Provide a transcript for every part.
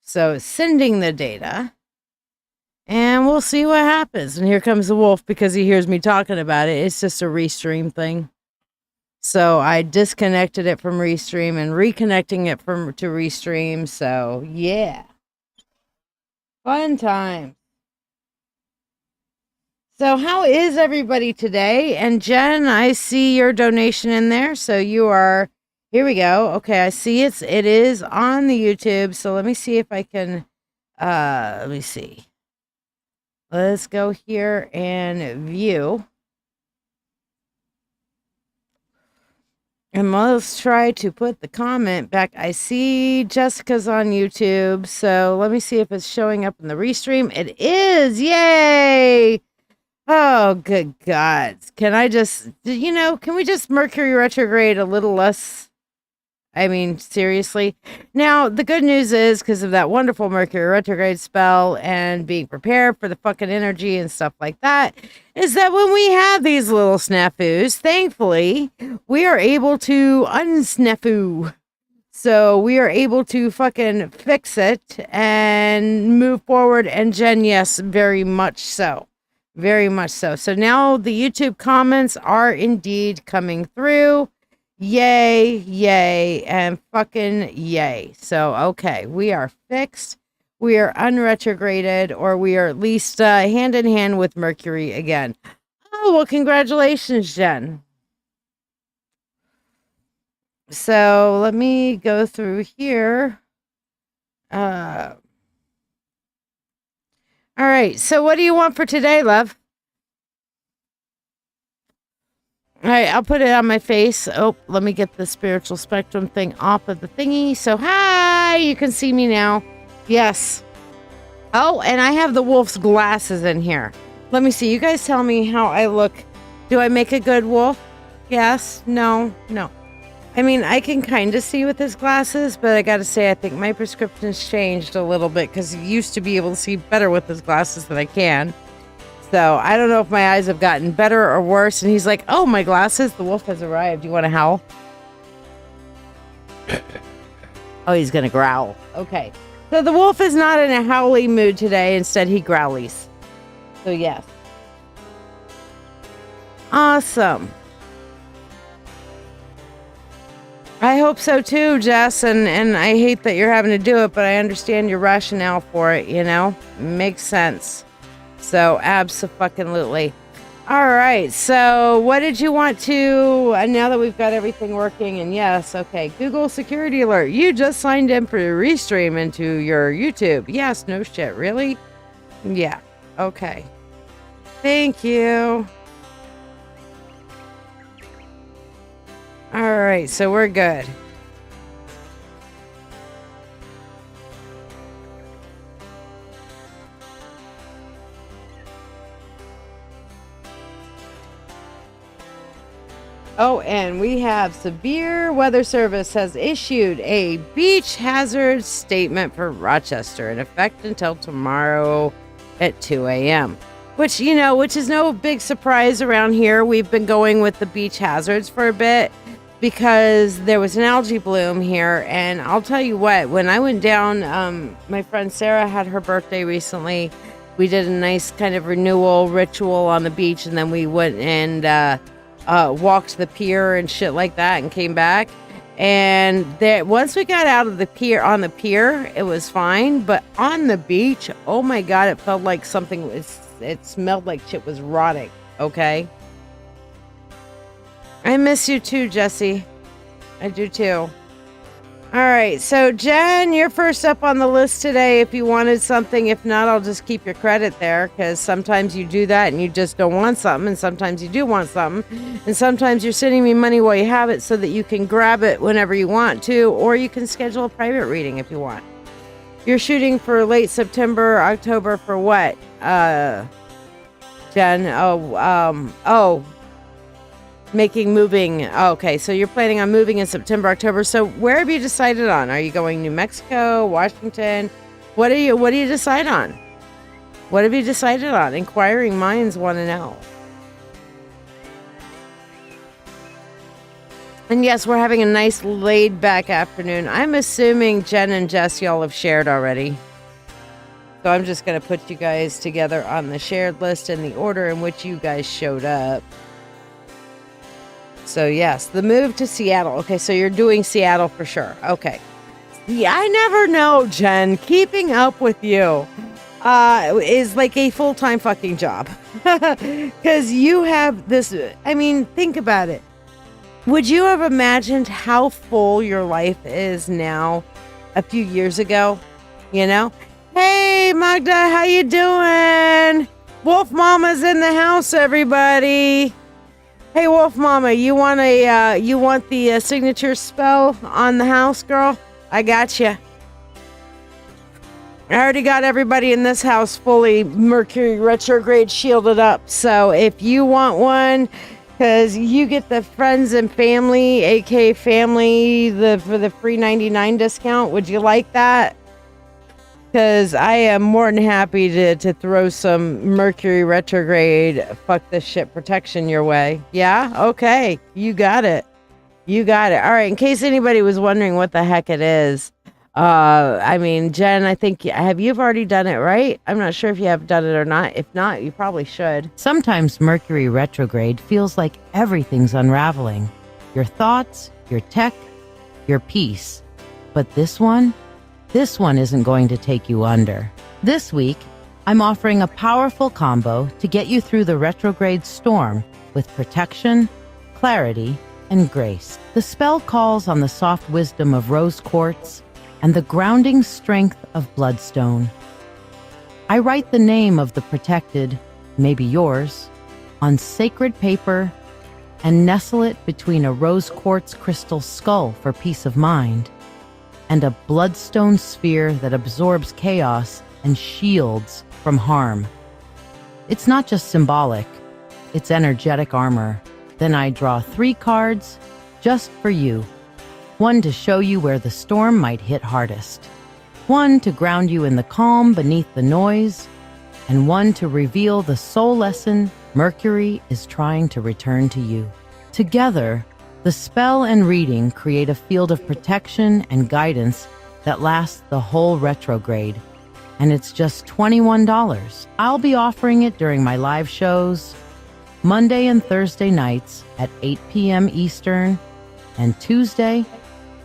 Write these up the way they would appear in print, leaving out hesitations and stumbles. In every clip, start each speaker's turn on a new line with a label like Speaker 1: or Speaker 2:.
Speaker 1: So sending the data, and we'll see what happens. And here comes the wolf because he hears me talking about it. It's just a restream thing. So I disconnected it from restream and reconnecting it to restream. So yeah, fun time. So how is everybody today? And Jen, I see your donation in there. So you are, here we go. Okay, I see it is on the YouTube. So let me see if I can, let me see. Let's go here and view. And let's try to put the comment back. I see Jessica's on YouTube. So let me see if it's showing up in the restream. It is. Yay! Oh, good God. Can I just, can we just Mercury retrograde a little less? I mean, seriously. Now, the good news is, because of that wonderful Mercury retrograde spell and being prepared for the fucking energy and stuff like that, is that when we have these little snafus, thankfully, we are able to unsnafu. So we are able to fucking fix it and move forward. And Jen, yes, very much so. Very much so. So now the YouTube comments are indeed coming through. Yay, yay, and fucking yay. So, okay, we are fixed. We are unretrograded, or we are at least hand in hand with Mercury again. Oh, well, congratulations, Jen. So let me go through here. All right, so what do you want for today, love? All right, I'll put it on my face. Oh, let me get the spiritual spectrum thing off of the thingy. So, hi, you can see me now. Yes. Oh, and I have the wolf's glasses in here. Let me see. You guys tell me how I look. Do I make a good wolf? Yes? No? No. I mean, I can kind of see with his glasses, but I gotta say, I think my prescription's changed a little bit because he used to be able to see better with his glasses than I can. So I don't know if my eyes have gotten better or worse. And he's like, oh, my glasses, the wolf has arrived. Do you want to howl? Oh, he's gonna growl. Okay. So the wolf is not in a howly mood today. Instead, he growlies. So yes. Awesome. I hope so too, Jess, and I hate that you're having to do it, but I understand your rationale for it, Makes sense. So, abso-fucking-lutely. All right, so what did you want to, now that we've got everything working, and yes, okay, Google security alert. You just signed in for restream into your YouTube. Yes, no shit, really? Yeah, okay. Thank you. All right, so we're good. Oh, and we have Severe Weather Service has issued a beach hazard statement for Rochester in effect until tomorrow at 2 a.m. Which is no big surprise around here. We've been going with the beach hazards for a bit because there was an algae bloom here. And I'll tell you what, when I went down, my friend Sarah had her birthday recently. We did a nice kind of renewal ritual on the beach, and then we went and walked the pier and shit like that and came back. And once we got out of the pier, on the pier, it was fine. But on the beach, oh my God, it felt like something it smelled like shit was rotting. Okay. I miss you too, Jesse. I do too. All right. So Jen, you're first up on the list today if you wanted something. If not, I'll just keep your credit there because sometimes you do that and you just don't want something. And sometimes you do want something. And sometimes you're sending me money while you have it so that you can grab it whenever you want to, or you can schedule a private reading if you want. You're shooting for late September, October for what? Jen, moving. Oh, okay, so you're planning on moving in September, October. So where have you decided on? Are you going New Mexico, Washington? What do you decide on? What have you decided on? Inquiring minds want to know. And yes, we're having a nice laid back afternoon. I'm assuming Jen and Jess, y'all have shared already. So I'm just going to put you guys together on the shared list in the order in which you guys showed up. So yes, the move to Seattle. Okay, so you're doing Seattle for sure. Okay. Yeah, I never know, Jen. Keeping up with you is like a full-time fucking job. Because you have this, I mean, think about it. Would you have imagined how full your life is now a few years ago? You know? Hey, Magda, how you doing? Wolf Mama's in the house, everybody. Hey, Wolf Mama, you want the signature spell on the house, girl? I got you. I already got everybody in this house fully Mercury retrograde shielded up. So if you want one, because you get the friends and family, aka family, for the free 99 discount. Would you like that? Because I am more than happy to throw some Mercury retrograde fuck this shit protection your way. Yeah? Okay. You got it. You got it. All right. In case anybody was wondering what the heck it is. I mean, Jen, I think, you've already done it, right? I'm not sure if you have done it or not. If not, you probably should.
Speaker 2: Sometimes Mercury retrograde feels like everything's unraveling. Your thoughts, your tech, your peace. But this one isn't going to take you under. This week, I'm offering a powerful combo to get you through the retrograde storm with protection, clarity, and grace. The spell calls on the soft wisdom of rose quartz and the grounding strength of bloodstone. I write the name of the protected, maybe yours, on sacred paper and nestle it between a rose quartz crystal skull for peace of mind and a bloodstone sphere that absorbs chaos and shields from harm. It's not just symbolic, it's energetic armor. Then I draw 3 cards just for you. One to show you where the storm might hit hardest. One to ground you in the calm beneath the noise. And one to reveal the soul lesson Mercury is trying to return to you. Together, the spell and reading create a field of protection and guidance that lasts the whole retrograde. And it's just $21. I'll be offering it during my live shows, Monday and Thursday nights at 8 p.m. Eastern, and Tuesday,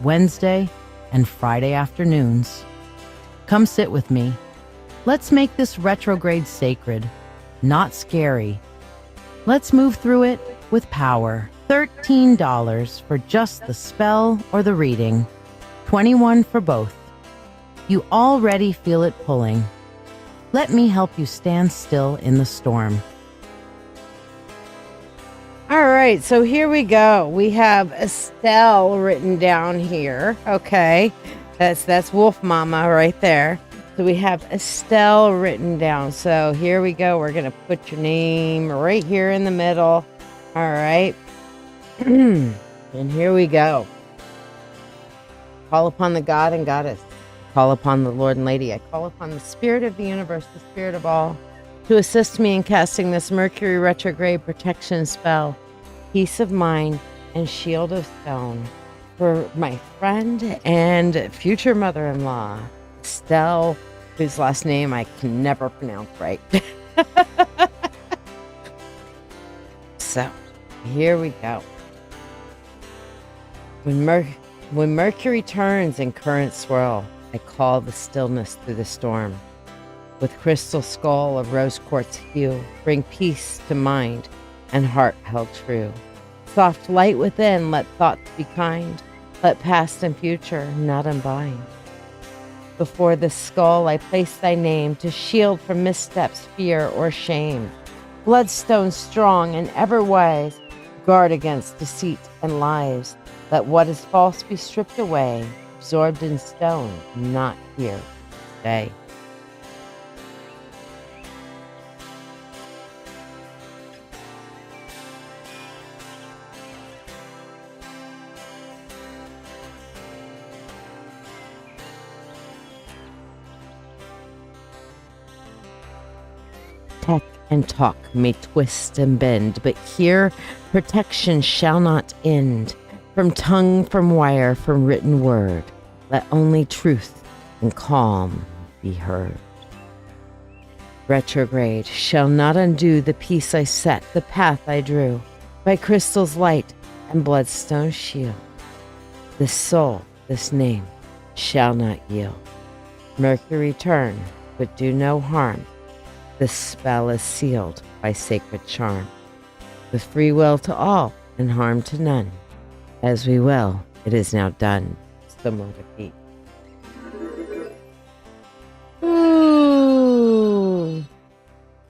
Speaker 2: Wednesday, and Friday afternoons. Come sit with me. Let's make this retrograde sacred, not scary. Let's move through it with power. $13 for just the spell or the reading. $21 for both. You already feel it pulling. Let me help you stand still in the storm.
Speaker 1: All right, so here we go. We have Estelle written down here. Okay, that's Wolf Mama right there. So we have Estelle written down. So here we go. We're going to put your name right here in the middle. All right. And here we go. Call upon the God and Goddess. Call upon the Lord and Lady. I call upon the Spirit of the universe, the Spirit of all, to assist me in casting this Mercury retrograde protection spell, peace of mind, and shield of stone for my friend and future mother-in-law, Estelle, whose last name I can never pronounce right. So, here we go. When Mercury turns and currents swirl, I call the stillness through the storm. With crystal skull of rose quartz hue, bring peace to mind and heart held true. Soft light within, let thoughts be kind. Let past and future not unbind. Before the skull I place thy name to shield from missteps, fear, or shame. Bloodstone strong and ever wise, guard against deceit and lies. Let what is false be stripped away, absorbed in stone, not here today. Tech and talk may twist and bend, but here protection shall not end. from tongue, from wire, from written word. Let only truth and calm be heard. Retrograde shall not undo the peace I set, the path I drew, by crystal's light and bloodstone shield. This soul, this name, shall not yield. Mercury turn, but do no harm. This spell is sealed by sacred charm. With free will to all and harm to none. As we will, it is now done. Similar to Pete. Ooh.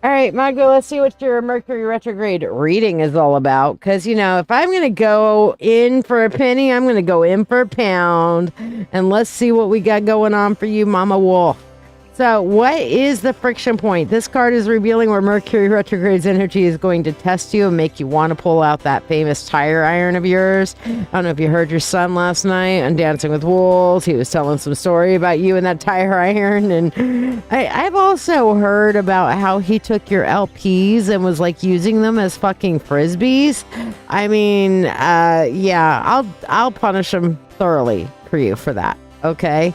Speaker 1: All right, Margot, let's see what your Mercury retrograde reading is all about. Because, you know, if I'm going to go in for a penny, I'm going to go in for a pound. And let's see what we got going on for you, Mama Wolf. So what is the friction point? This card is revealing where Mercury retrograde's energy is going to test you and make you want to pull out that famous tire iron of yours. I don't know if you heard your son last night on Dancing with Wolves. He was telling some story about you and that tire iron. And I've also heard about how he took your LPs and was like using them as fucking frisbees. I mean, yeah, I'll punish him thoroughly for you for that. Okay.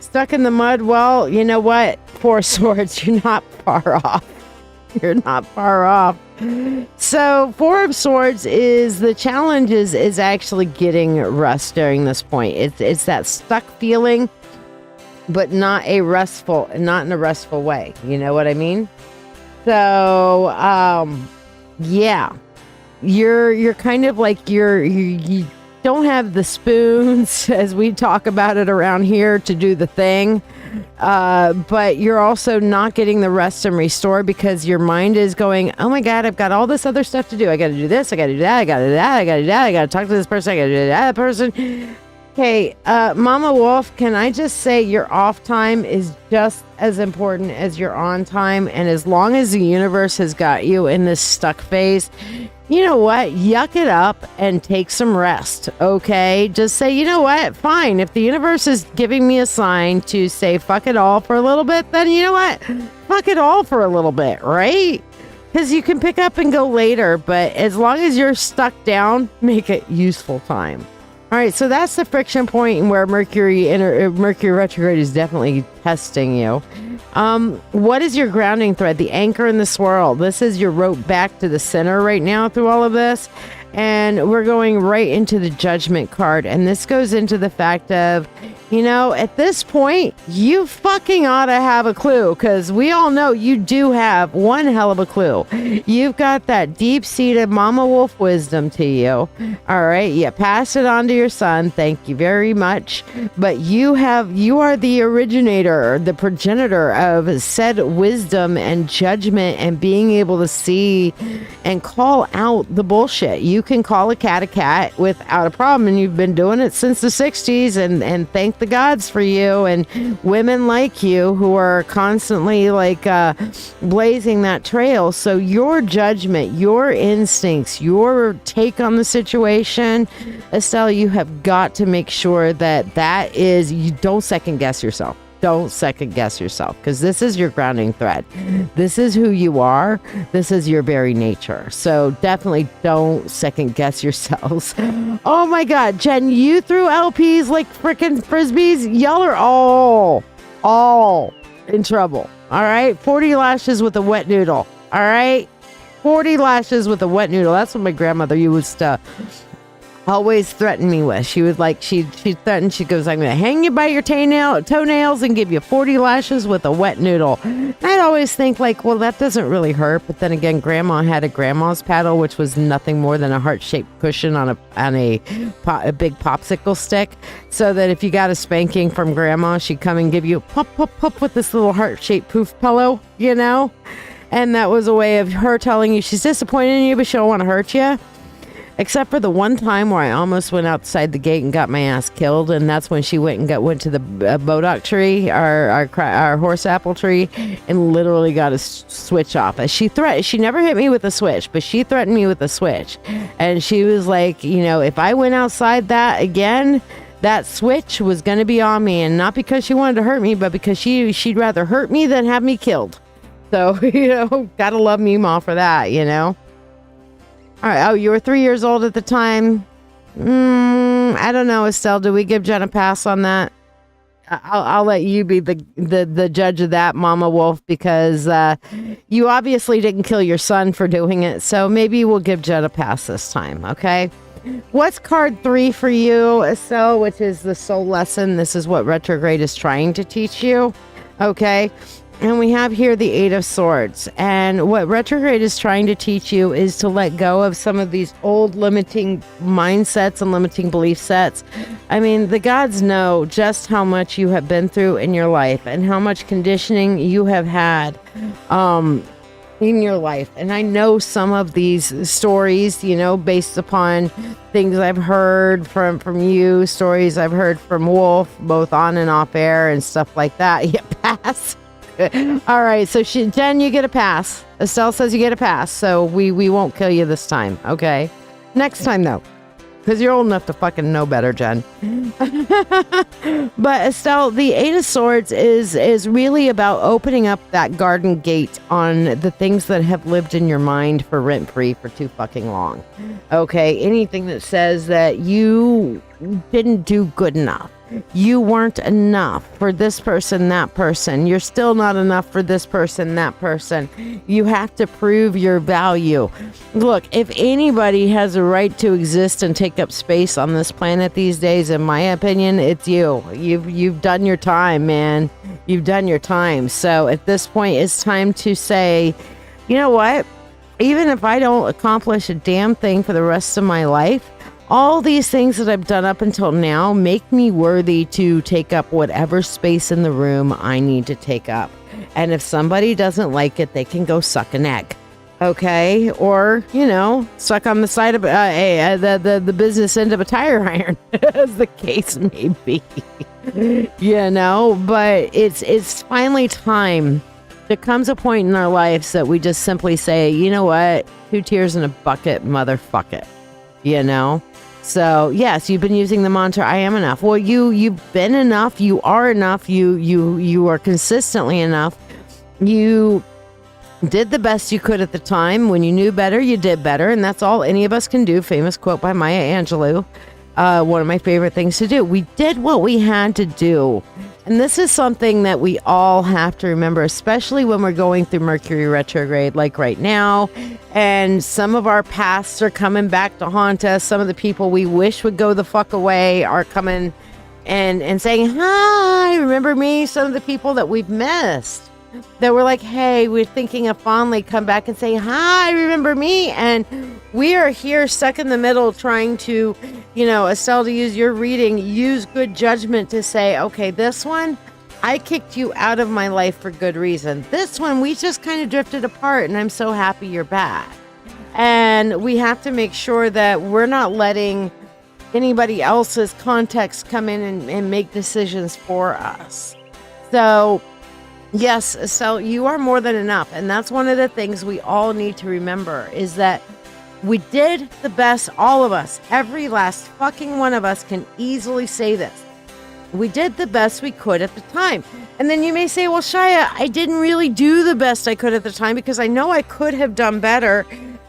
Speaker 1: Stuck in the mud? Well, you know what? Four of Swords, you're not far off. You're not far off. So, Four of Swords is the challenge is actually getting rest during this point. It's that stuck feeling, but not in a restful way. You know what I mean? So, yeah, you're kind of like you don't have the spoons, as we talk about it around here, to do the thing. But you're also not getting the rest and restore because your mind is going, oh my God, I've got all this other stuff to do. I got to do this. I got to do that. I got to do that. I got to do that. I got to talk to this person. I got to do that person. Okay, Mama Wolf, can I just say your off time is just as important as your on time. And as long as the universe has got you in this stuck phase, you know what? Yuck it up and take some rest, okay? Just say, you know what? Fine. If the universe is giving me a sign to say fuck it all for a little bit, then you know what? Fuck it all for a little bit, right? Because you can pick up and go later, but as long as you're stuck down, make it useful time. All right, so that's the friction point where Mercury retrograde is definitely testing you. What is your grounding thread? The anchor in the swirl. This is your rope back to the center right now through all of this. And we're going right into the Judgment card. And this goes into the fact of, you know, at this point, you fucking ought to have a clue, because we all know you do have one hell of a clue. You've got that deep-seated Mama Wolf wisdom to you. All right, you pass it on to your son. Thank you very much. But you are the originator, the progenitor of said wisdom and judgment and being able to see and call out the bullshit. You can call a cat without a problem, and you've been doing it since the 60s, and thank the gods for you and women like you who are constantly like blazing that trail. So your judgment, your instincts, your take on the situation, Estelle, you have got to make sure that is, you don't second guess yourself. Don't second guess yourself, because this is your grounding thread. This is who you are. This is your very nature. So definitely don't second guess yourselves. Oh my God, Jen, you threw LPs like freaking frisbees. Y'all are all in trouble. All right, 40 lashes with a wet noodle. All right, 40 lashes with a wet noodle. That's what my grandmother used to always threatened me with. She was like, she threatened, she goes, I'm going to hang you by your toenails and give you 40 lashes with a wet noodle. I'd always think like, well, that doesn't really hurt. But then again, grandma had a grandma's paddle, which was nothing more than a heart-shaped cushion on a big popsicle stick. So that if you got a spanking from grandma, she'd come and give you pop, pop, pop with this little heart-shaped poof pillow, you know? And that was a way of her telling you she's disappointed in you, but she don't want to hurt you. Except for the one time where I almost went outside the gate and got my ass killed, and that's when she went to the bodock tree, our horse apple tree, and literally got a switch off. She never hit me with a switch, but she threatened me with a switch, and she was like, you know, if I went outside that again, that switch was going to be on me, and not because she wanted to hurt me, but because she'd rather hurt me than have me killed. So, you know, gotta love Meemaw for that, you know. All right. Oh, you were 3 years old at the time. I don't know, Estelle. Do we give Jen a pass on that? I'll let you be the judge of that, Mama Wolf, because you obviously didn't kill your son for doing it. So maybe we'll give Jen a pass this time, okay? What's card 3 for you, Estelle, which is the soul lesson? This is what retrograde is trying to teach you, okay? And we have here the 8 of Swords. And what retrograde is trying to teach you is to let go of some of these old limiting mindsets and limiting belief sets. I mean, the gods know just how much you have been through in your life and how much conditioning you have had in your life. And I know some of these stories, you know, based upon things I've heard from you, stories I've heard from Wolf, both on and off air and stuff like that. Yeah, pass. All right, so Jen, you get a pass. Estelle says you get a pass, so we won't kill you this time, okay? Next time, though, because you're old enough to fucking know better, Jen. But Estelle, the 8 of Swords is really about opening up that garden gate on the things that have lived in your mind for rent-free for too fucking long, okay? Anything that says that you didn't do good enough. You weren't enough for this person, that person. You're still not enough for this person, that person. You have to prove your value. Look, if anybody has a right to exist and take up space on this planet these days, in my opinion, it's you. You've done your time, man. You've done your time. So at this point, it's time to say, you know what? Even if I don't accomplish a damn thing for the rest of my life, all these things that I've done up until now make me worthy to take up whatever space in the room I need to take up. And if somebody doesn't like it, they can go suck an egg. Okay? Or, you know, suck on the side of the business end of a tire iron, as the case may be. You know, but it's finally time. There comes a point in our lives that we just simply say, you know what? 2 tears in a bucket, motherfuck it. You know? So yes, you've been using the mantra, I am enough. Well, you've been enough. You are enough. You are consistently enough. You did the best you could at the time. When you knew better, you did better. And that's all any of us can do. Famous quote by Maya Angelou. One of my favorite things to do. We did what we had to do. And this is something that we all have to remember, especially when we're going through Mercury retrograde, like right now. And some of our pasts are coming back to haunt us. Some of the people we wish would go the fuck away are coming and saying, hi, remember me? Some of the people that we've missed, that were like, hey, we're thinking of fondly, come back and say, hi, remember me? And we are here stuck in the middle trying to, you know, Estelle, to use your reading, use good judgment to say, okay, this one, I kicked you out of my life for good reason. This one, we just kind of drifted apart and I'm so happy you're back. And we have to make sure that we're not letting anybody else's context come in and make decisions for us. So yes, Estelle, you are more than enough. And that's one of the things we all need to remember is that we did the best, all of us, every last fucking one of us can easily say this. We did the best we could at the time. And then you may say, well, Shiya, I didn't really do the best I could at the time because I know I could have done better.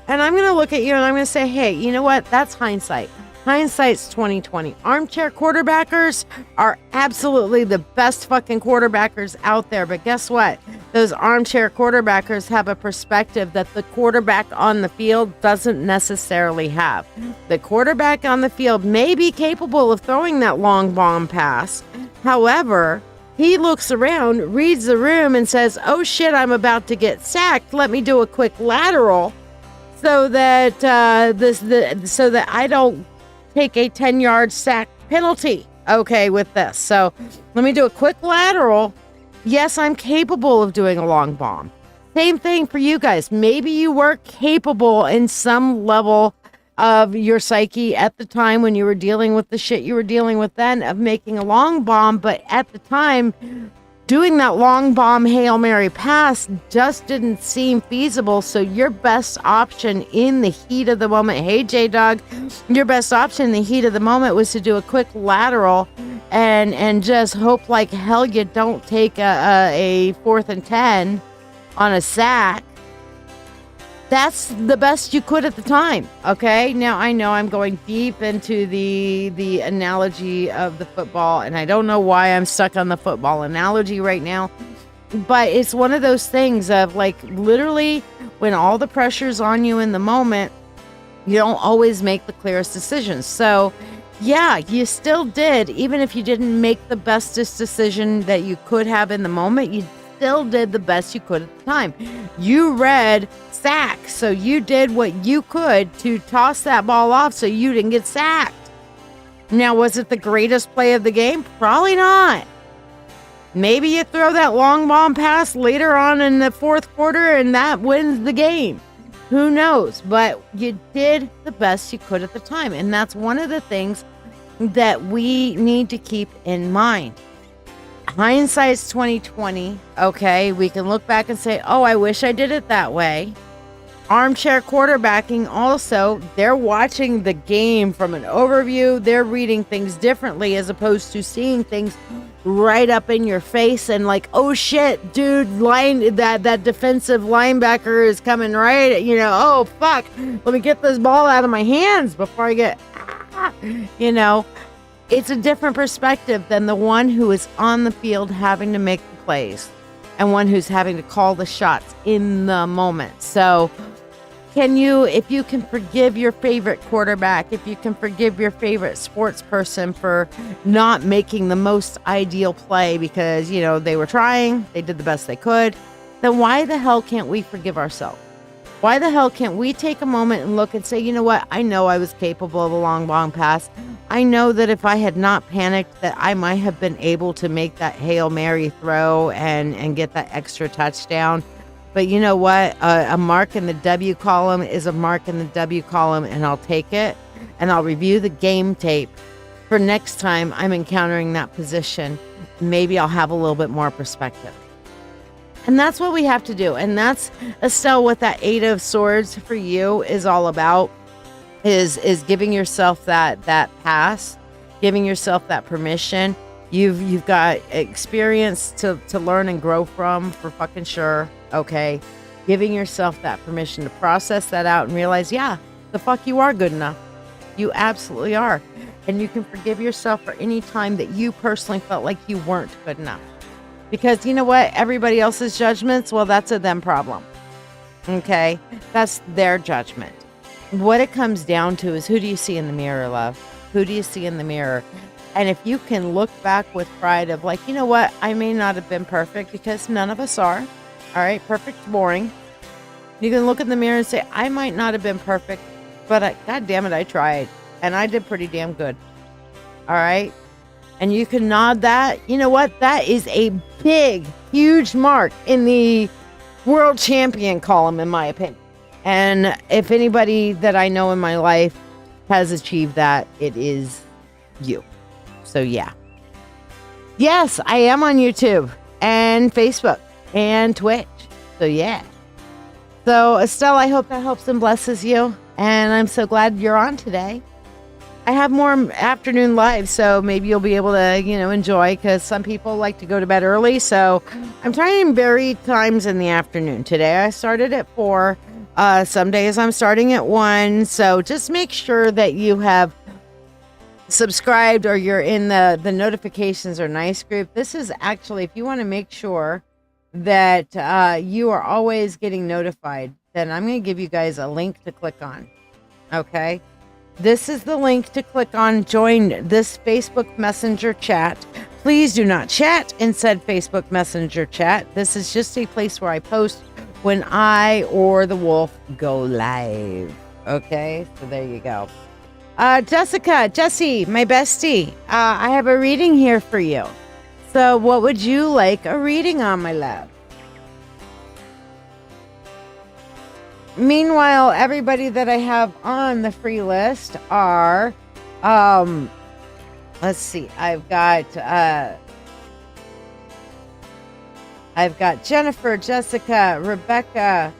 Speaker 1: And I'm going to look at you and I'm going to say, hey, you know what? That's hindsight. Hindsight's 2020. Armchair quarterbackers are absolutely the best fucking quarterbackers out there. But guess what? Those armchair quarterbackers have a perspective that the quarterback on the field doesn't necessarily have. The quarterback on the field may be capable of throwing that long bomb pass. However, he looks around, reads the room, and says, oh shit, I'm about to get sacked. Let me do a quick lateral so that so that I don't take a 10-yard sack penalty, okay, with this. So let me do a quick lateral. Yes, I'm capable of doing a long bomb. Same thing for you guys. Maybe you were capable in some level of your psyche at the time when you were dealing with the shit you were dealing with then of making a long bomb, but at the time, doing that long bomb Hail Mary pass just didn't seem feasible. So your best option in the heat of the moment, hey J-Dog, your best option in the heat of the moment was to do a quick lateral and just hope like hell you don't take a 4th and 10 on a sack. that's the best you could at the time. Okay. Now I know I'm going deep into the analogy of the football, and I don't know why I'm stuck on the football analogy right now, but it's one of those things of like literally when all the pressure's on you in the moment, you don't always make the clearest decisions. So yeah, you still did. Even if you didn't make the bestest decision that you could have in the moment, you still did the best you could at the time. You read sack, so you did what you could to toss that ball off so you didn't get sacked. Now, was it the greatest play of the game? Probably not. Maybe you throw that long bomb pass later on in the fourth quarter and that wins the game. Who knows? But you did the best you could at the time. And that's one of the things that we need to keep in mind. Hindsight's 2020. Okay, we can look back and say, oh, I wish I did it that way. Armchair quarterbacking also, they're watching the game from an overview. They're reading things differently as opposed to seeing things right up in your face and like, oh shit, dude, that defensive linebacker is coming right, oh fuck, let me get this ball out of my hands before I get, it's a different perspective than the one who is on the field having to make the plays and one who's having to call the shots in the moment. So if you can forgive your favorite quarterback, if you can forgive your favorite sports person for not making the most ideal play because, they were trying, they did the best they could, then why the hell can't we forgive ourselves? Why the hell can't we take a moment and look and say, you know what? I know I was capable of a long pass. I know that if I had not panicked, that I might have been able to make that Hail Mary throw and get that extra touchdown. But you know what? A mark in the W column is a mark in the W column, and I'll take it, and I'll review the game tape for next time I'm encountering that position. Maybe I'll have a little bit more perspective. And that's what we have to do. And that's, Estelle, what that Eight of Swords for you is all about, is giving yourself that pass, giving yourself that permission. You've got experience to learn and grow from, for fucking sure. Okay. Giving yourself that permission to process that out and realize, yeah, the fuck you are good enough. You absolutely are. And you can forgive yourself for any time that you personally felt like you weren't good enough. Because you know what? Everybody else's judgments, well, that's a them problem. Okay? That's their judgment. What it comes down to is, who do you see in the mirror, love? Who do you see in the mirror? And if you can look back with pride of like, you know what? I may not have been perfect, because none of us are. All right? Perfect's boring. You can look in the mirror and say, I might not have been perfect, but God damn it, I tried. And I did pretty damn good. All right? And you can nod that. You know what? That is a big, huge mark in the world champion column, in my opinion. And if anybody that I know in my life has achieved that, it is you. So yeah. Yes, I am on YouTube and Facebook and Twitch. So yeah. So Estelle, I hope that helps and blesses you. And I'm so glad you're on today. I have more afternoon lives, so maybe you'll be able to, enjoy, because some people like to go to bed early. So I'm trying varied times in the afternoon. Today I started at 4. Some days I'm starting at 1. So just make sure that you have subscribed or you're in the notifications or nice group. This is actually, if you want to make sure that you are always getting notified, then I'm going to give you guys a link to click on. Okay? This is the link to click on. Join this Facebook Messenger chat. Please do not chat in said Facebook Messenger chat. This is just a place where I post when I or the wolf go live. Okay, so there you go. Jessie, my bestie, I have a reading here for you. So what would you like a reading on, my love? Meanwhile, everybody that I have on the free list are, let's see, I've got Jennifer, Jessica, Rebecca,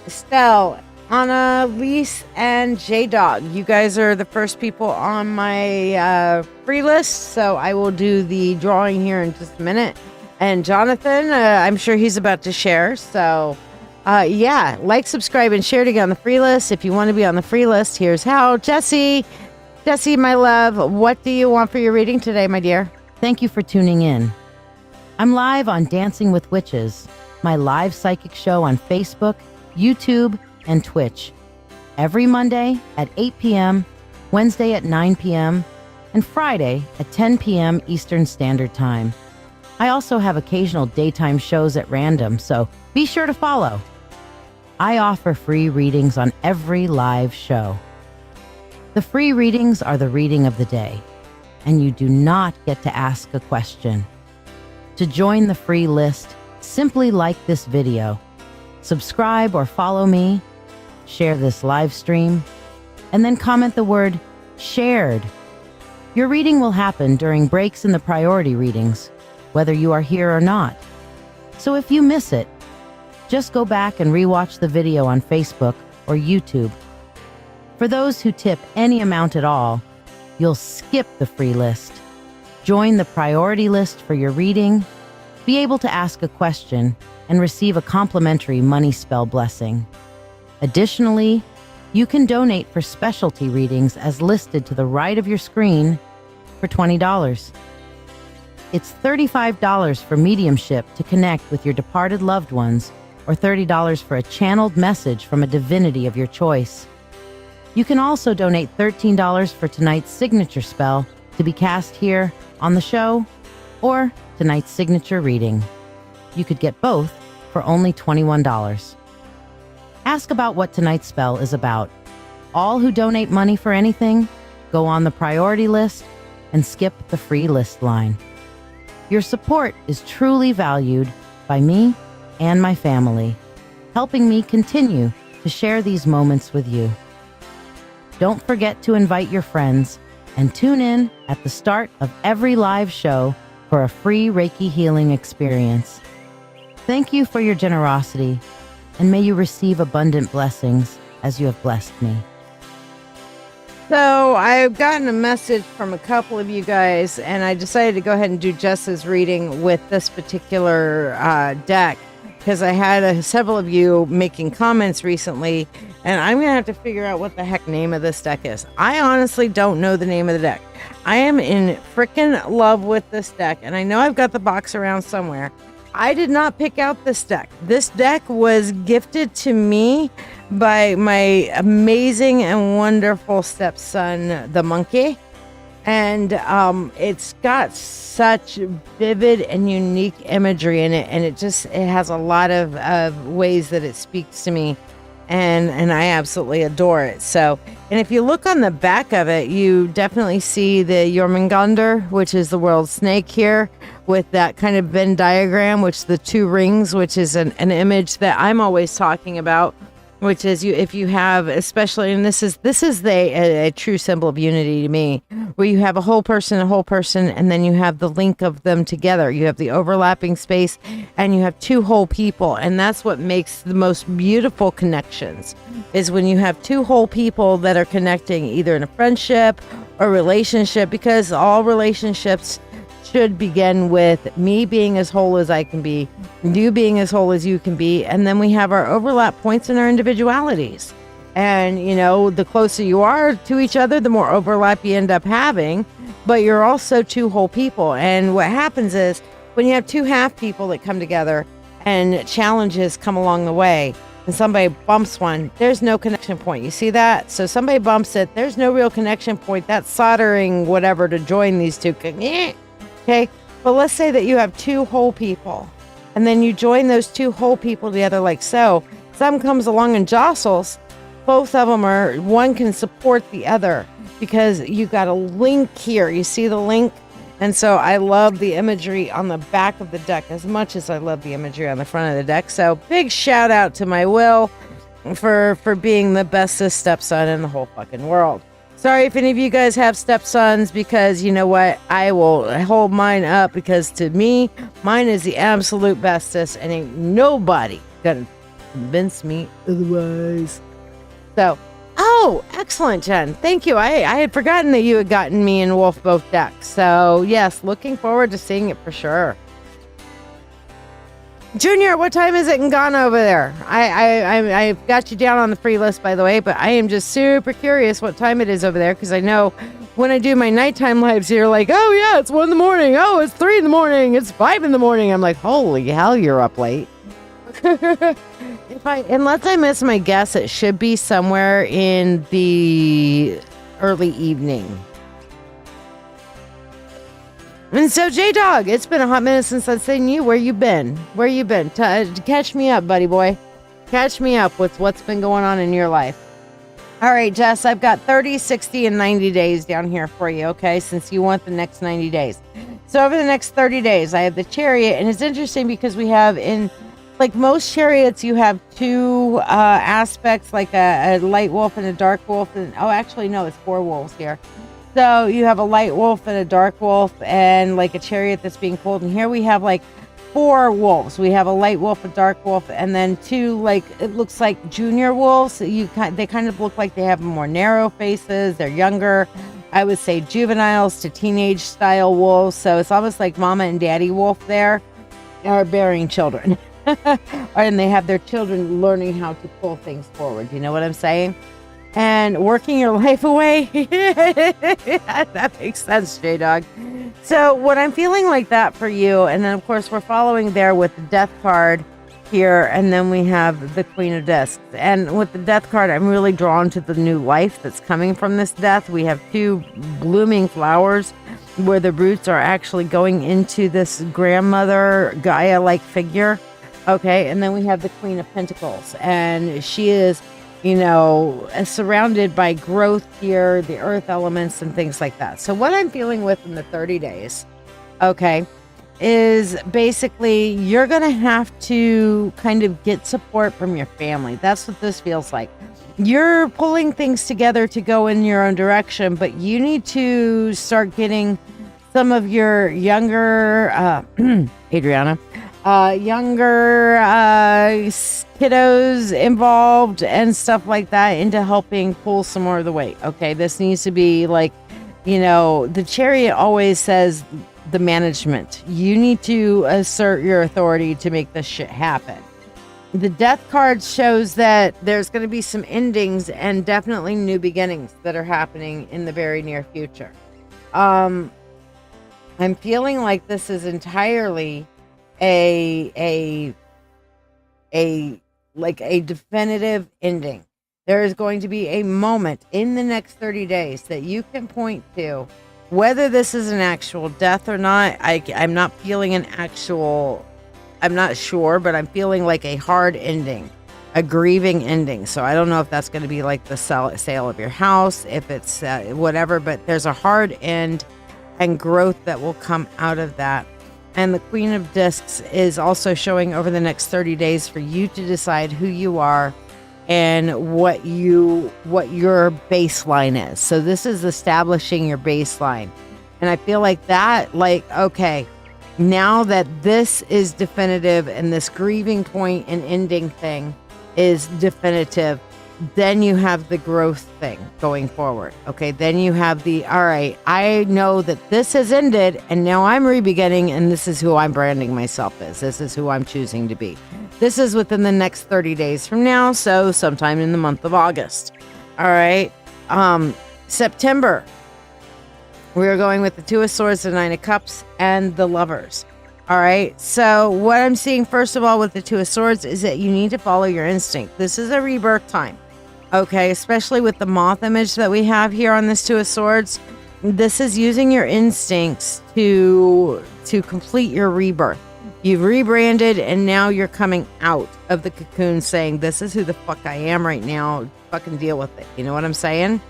Speaker 1: Estelle, Anna, Lise, and J-Dog. You guys are the first people on my free list, so I will do the drawing here in just a minute. And Jonathan, I'm sure he's about to share, so Yeah, like, subscribe, and share to get on the free list. If you want to be on the free list, here's how. Jesse, my love, what do you want for your reading today, my dear?
Speaker 2: Thank you for tuning in. I'm live on Dancing with Witches, my live psychic show on Facebook, YouTube, and Twitch. Every Monday at 8 p.m., Wednesday at 9 p.m., and Friday at 10 p.m. Eastern Standard Time. I also have occasional daytime shows at random, so be sure to follow. I offer free readings on every live show. The free readings are the reading of the day, and you do not get to ask a question. To join the free list, simply like this video, subscribe or follow me, share this live stream, and then comment the word shared. Your reading will happen during breaks in the priority readings, whether you are here or not. So if you miss it, just go back and rewatch the video on Facebook or YouTube. For those who tip any amount at all, you'll skip the free list, join the priority list for your reading, be able to ask a question, and receive a complimentary money spell blessing. Additionally, you can donate for specialty readings as listed to the right of your screen for $20. It's $35 for mediumship to connect with your departed loved ones, or $30 for a channeled message from a divinity of your choice. You can also donate $13 for tonight's signature spell to be cast here on the show, or tonight's signature reading. You could get both for only $21. Ask about what tonight's spell is about. All who donate money for anything go on the priority list and skip the free list line. Your support is truly valued by me and my family, helping me continue to share these moments with you. Don't forget to invite your friends and tune in at the start of every live show for a free Reiki healing experience. Thank you for your generosity, and may you receive abundant blessings as you have blessed me.
Speaker 1: So I've gotten a message from a couple of you guys, and I decided to go ahead and do Jess's reading with this particular deck, because I had several of you making comments recently, and I'm going to have to figure out what the heck name of this deck is. I honestly don't know the name of the deck. I am in frickin' love with this deck, and I know I've got the box around somewhere. I did not pick out this deck. This deck was gifted to me by my amazing and wonderful stepson, the monkey. And it's got such vivid and unique imagery in it, and it has a lot of ways that it speaks to me, and I absolutely adore it. So, and if you look on the back of it, you definitely see the Jormungandr, which is the world snake here, with that kind of Venn diagram, which the two rings, which is an image that I'm always talking about, which is if you have, especially, and this is a true symbol of unity to me, where you have a whole person, and then you have the link of them together. You have the overlapping space, and you have two whole people, and that's what makes the most beautiful connections, is when you have two whole people that are connecting either in a friendship or relationship, because all relationships should begin with me being as whole as I can be, you being as whole as you can be, and then we have our overlap points in our individualities. And, you know, the closer you are to each other, the more overlap you end up having, but you're also two whole people. And what happens is when you have two half people that come together and challenges come along the way, and somebody bumps one, there's no connection point. You see that? So somebody bumps it, there's no real connection point. That's soldering whatever to join these two. Okay, but let's say that you have two whole people, and then you join those two whole people together like so. Some comes along and jostles. Both of them one can support the other, because you got a link here. You see the link? And so I love the imagery on the back of the deck as much as I love the imagery on the front of the deck. So big shout out to my Will for being the bestest stepson in the whole fucking world. Sorry if any of you guys have stepsons, because you know what? I will hold mine up, because to me, mine is the absolute bestest, and ain't nobody gonna convince me otherwise. So, oh, excellent, Jen. Thank you. I had forgotten that you had gotten me and Wolf both decks. So, yes, looking forward to seeing it for sure. Junior, what time is it in Ghana over there? I've got you down on the free list, by the way, but I am just super curious what time it is over there, because I know when I do my nighttime lives here, like, oh yeah, it's 1 a.m. Oh, it's 3 a.m. It's 5 a.m. I'm like, holy hell, you're up late. Unless I miss my guess, it should be somewhere in the early evening. And so, J-Dog, it's been a hot minute since I've seen you. Where you been? Catch me up, buddy boy. Catch me up with what's been going on in your life. All right, Jess, I've got 30, 60, and 90 days down here for you, okay, since you want the next 90 days. So over the next 30 days, I have the Chariot, and it's interesting because we have like most chariots, you have two aspects, like a light wolf and a dark wolf. And actually, no, it's 4 wolves here. So you have a light wolf and a dark wolf, and like a chariot that's being pulled. And here we have like 4 wolves. We have a light wolf, a dark wolf, and then 2, like, it looks like junior wolves. They kind of look like they have more narrow faces. They're younger. I would say juveniles to teenage style wolves. So it's almost like mama and daddy wolf there are bearing children. And they have their children learning how to pull things forward. You know what I'm saying? And working your life away. That makes sense, J-Dog. So what I'm feeling like that for you, and then of course we're following there with the Death card here, and then we have the Queen of Discs. And with the Death card, I'm really drawn to the new life that's coming from this death. We have 2 blooming flowers where the roots are actually going into this grandmother Gaia-like figure. Okay, and then we have the Queen of Pentacles, and she is, surrounded by growth here, the earth elements and things like that. So what I'm feeling with in the 30 days, okay, is basically you're going to have to kind of get support from your family. That's what this feels like. You're pulling things together to go in your own direction, but you need to start getting some of your younger, Adriana, younger kiddos involved and stuff like that into helping pull some more of the weight. Okay, this needs to be like, the Chariot always says the management. You need to assert your authority to make this shit happen. The Death card shows that there's going to be some endings and definitely new beginnings that are happening in the very near future. I'm feeling like this is entirely a definitive ending. There is going to be a moment in the next 30 days that you can point to, whether this is an actual death or not. I'm not feeling an actual, I'm not sure, but I'm feeling like a hard ending, a grieving ending. So I don't know if that's going to be like the sale of your house, if it's whatever, but there's a hard end and growth that will come out of that. And the Queen of Discs is also showing over the next 30 days for you to decide who you are and what your baseline is. So this is establishing your baseline. And I feel like that, okay, now that this is definitive and this grieving point and ending thing is definitive, then you have the growth thing going forward. Okay, then you have all right, I know that this has ended and now I'm re-beginning, and this is who I'm branding myself as. This is who I'm choosing to be. This is within the next 30 days from now, so sometime in the month of August. All right, September, we're going with the 2 of Swords, the 9 of Cups, and the Lovers. All right, so what I'm seeing first of all with the 2 of Swords is that you need to follow your instinct. This is a rebirth time. Okay, especially with the moth image that we have here on this 2 of Swords. This is using your instincts to complete your rebirth. You've rebranded and now you're coming out of the cocoon saying, this is who the fuck I am right now. Fucking deal with it. You know what I'm saying?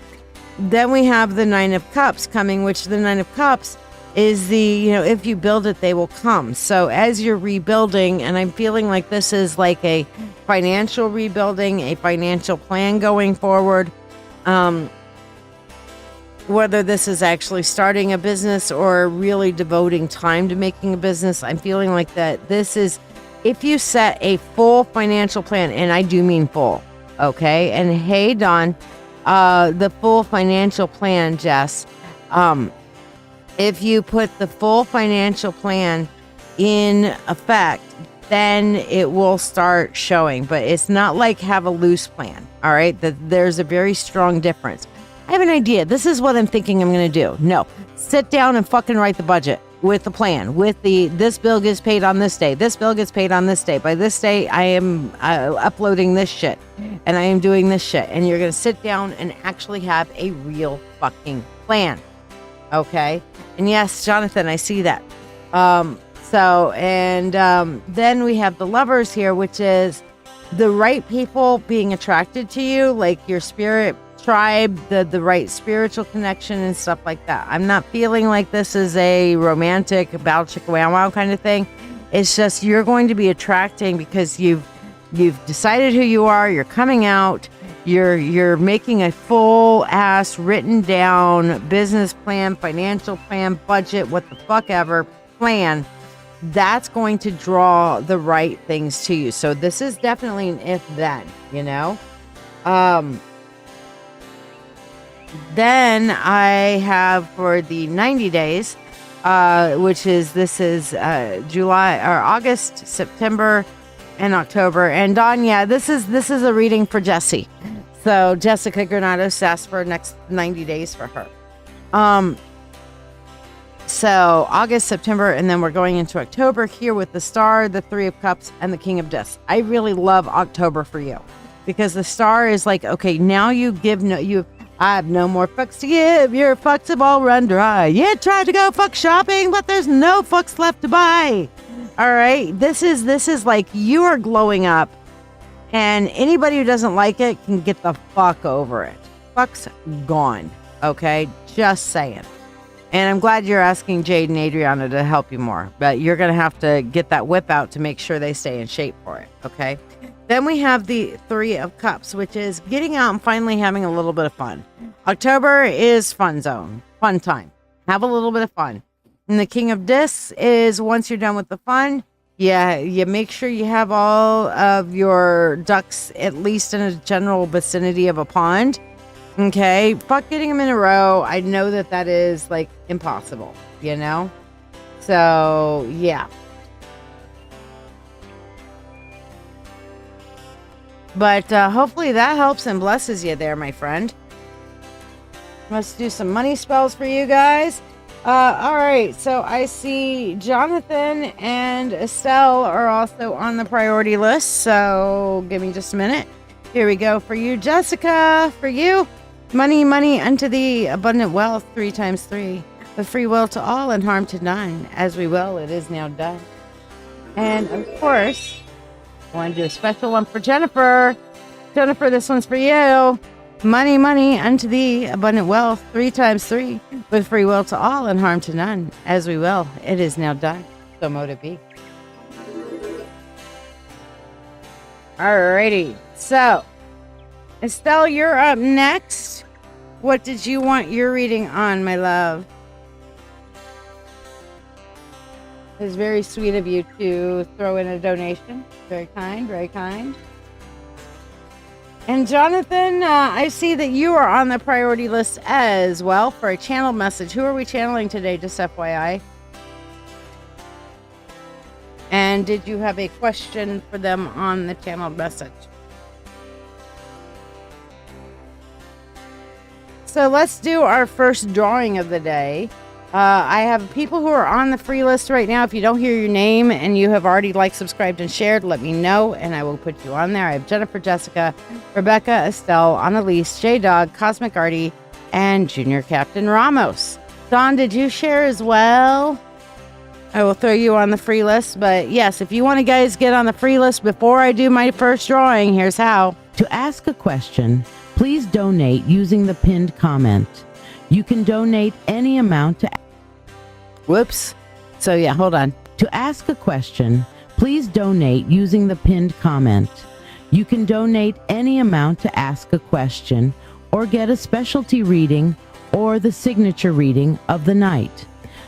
Speaker 1: Then we have the 9 of Cups coming, which the 9 of Cups is the, if you build it, they will come. So as you're rebuilding, and I'm feeling like this is like a financial rebuilding, a financial plan going forward, whether this is actually starting a business or really devoting time to making a business, I'm feeling like that this is, if you set a full financial plan, and I do mean full, okay? And hey, Don, the full financial plan, Jess, if you put the full financial plan in effect, then it will start showing. But it's not like have a loose plan. All right. There's a very strong difference. I have an idea. This is what I'm thinking I'm going to do. No, sit down and fucking write the budget with the plan, with this bill gets paid on this day. This bill gets paid on this day. By this day, I am uploading this shit and I am doing this shit. And you're going to sit down and actually have a real fucking plan. Okay. And yes, Jonathan, I see that. Then we have the Lovers here, which is the right people being attracted to you, like your spirit tribe, the right spiritual connection and stuff like that. I'm not feeling like this is a romantic bow chicka wow wow kind of thing. It's just you're going to be attracting because you've decided who you are, you're coming out, you're making a full ass written down business plan, financial plan, budget, what the fuck ever plan. That's going to draw the right things to you. So this is definitely an if then, you know. Then I have for the 90 days, which is July or August, September, and October. And Dawn, yeah, this is a reading for Jessie. So Jessica Granados asked for next 90 days for her. So August, September, and then we're going into October here with the Star, the Three of Cups, and the King of Discs. I really love October for you because the Star is like, okay, now I have no more fucks to give. Your fucks have all run dry. You tried to go fuck shopping, but there's no fucks left to buy. All right. This is like you are glowing up, and anybody who doesn't like it can get the fuck over it. Fuck's gone. Okay. Just saying. And I'm glad you're asking Jade and Adriana to help you more, but you're going to have to get that whip out to make sure they stay in shape for it. Okay. Then we have the Three of Cups, which is getting out and finally having a little bit of fun. October is fun zone, fun time. Have a little bit of fun. And the King of Discs is once you're done with the fun, you make sure you have all of your ducks at least in a general vicinity of a pond. Okay, fuck getting them in a row. I know that is like impossible, you know? So, yeah. But hopefully that helps and blesses you there, my friend. Let's do some money spells for you guys. All right, so I see Jonathan and Estelle are also on the priority list. So give me just a minute. Here we go for you, Jessica. For you, money, money unto thee, abundant wealth, 3 times 3. With free will to all and harm to none. As we will, it is now done. And of course, I want to do a special one for Jennifer. Jennifer, this one's for you. Money, money unto thee, abundant wealth, 3 times 3, with free will to all and harm to none. As we will, it is now done. So mote it be. Alrighty. So, Estelle, you're up next. What did you want your reading on, my love? It was very sweet of you to throw in a donation. Very kind, very kind. And Jonathan, I see that you are on the priority list as well for a channel message. Who are we channeling today, just FYI? And did you have a question for them on the channel message? So let's do our first drawing of the day. I have people who are on the free list right now. If you don't hear your name and you have already liked, subscribed, and shared, let me know, and I will put you on there. I have Jennifer, Jessica, Rebecca, Estelle, Annalise, J-Dog, Cosmic Artie, and Junior Captain Ramos. Dawn, did you share as well? I will throw you on the free list. But yes, if you want to guys get on the free list before I do my first drawing, here's how.
Speaker 2: To ask a question, please donate using the pinned comment. You can donate any amount to...
Speaker 1: Whoops. So yeah, hold on.
Speaker 2: To ask a question, please donate using the pinned comment. You can donate any amount to ask a question or get a specialty reading or the signature reading of the night.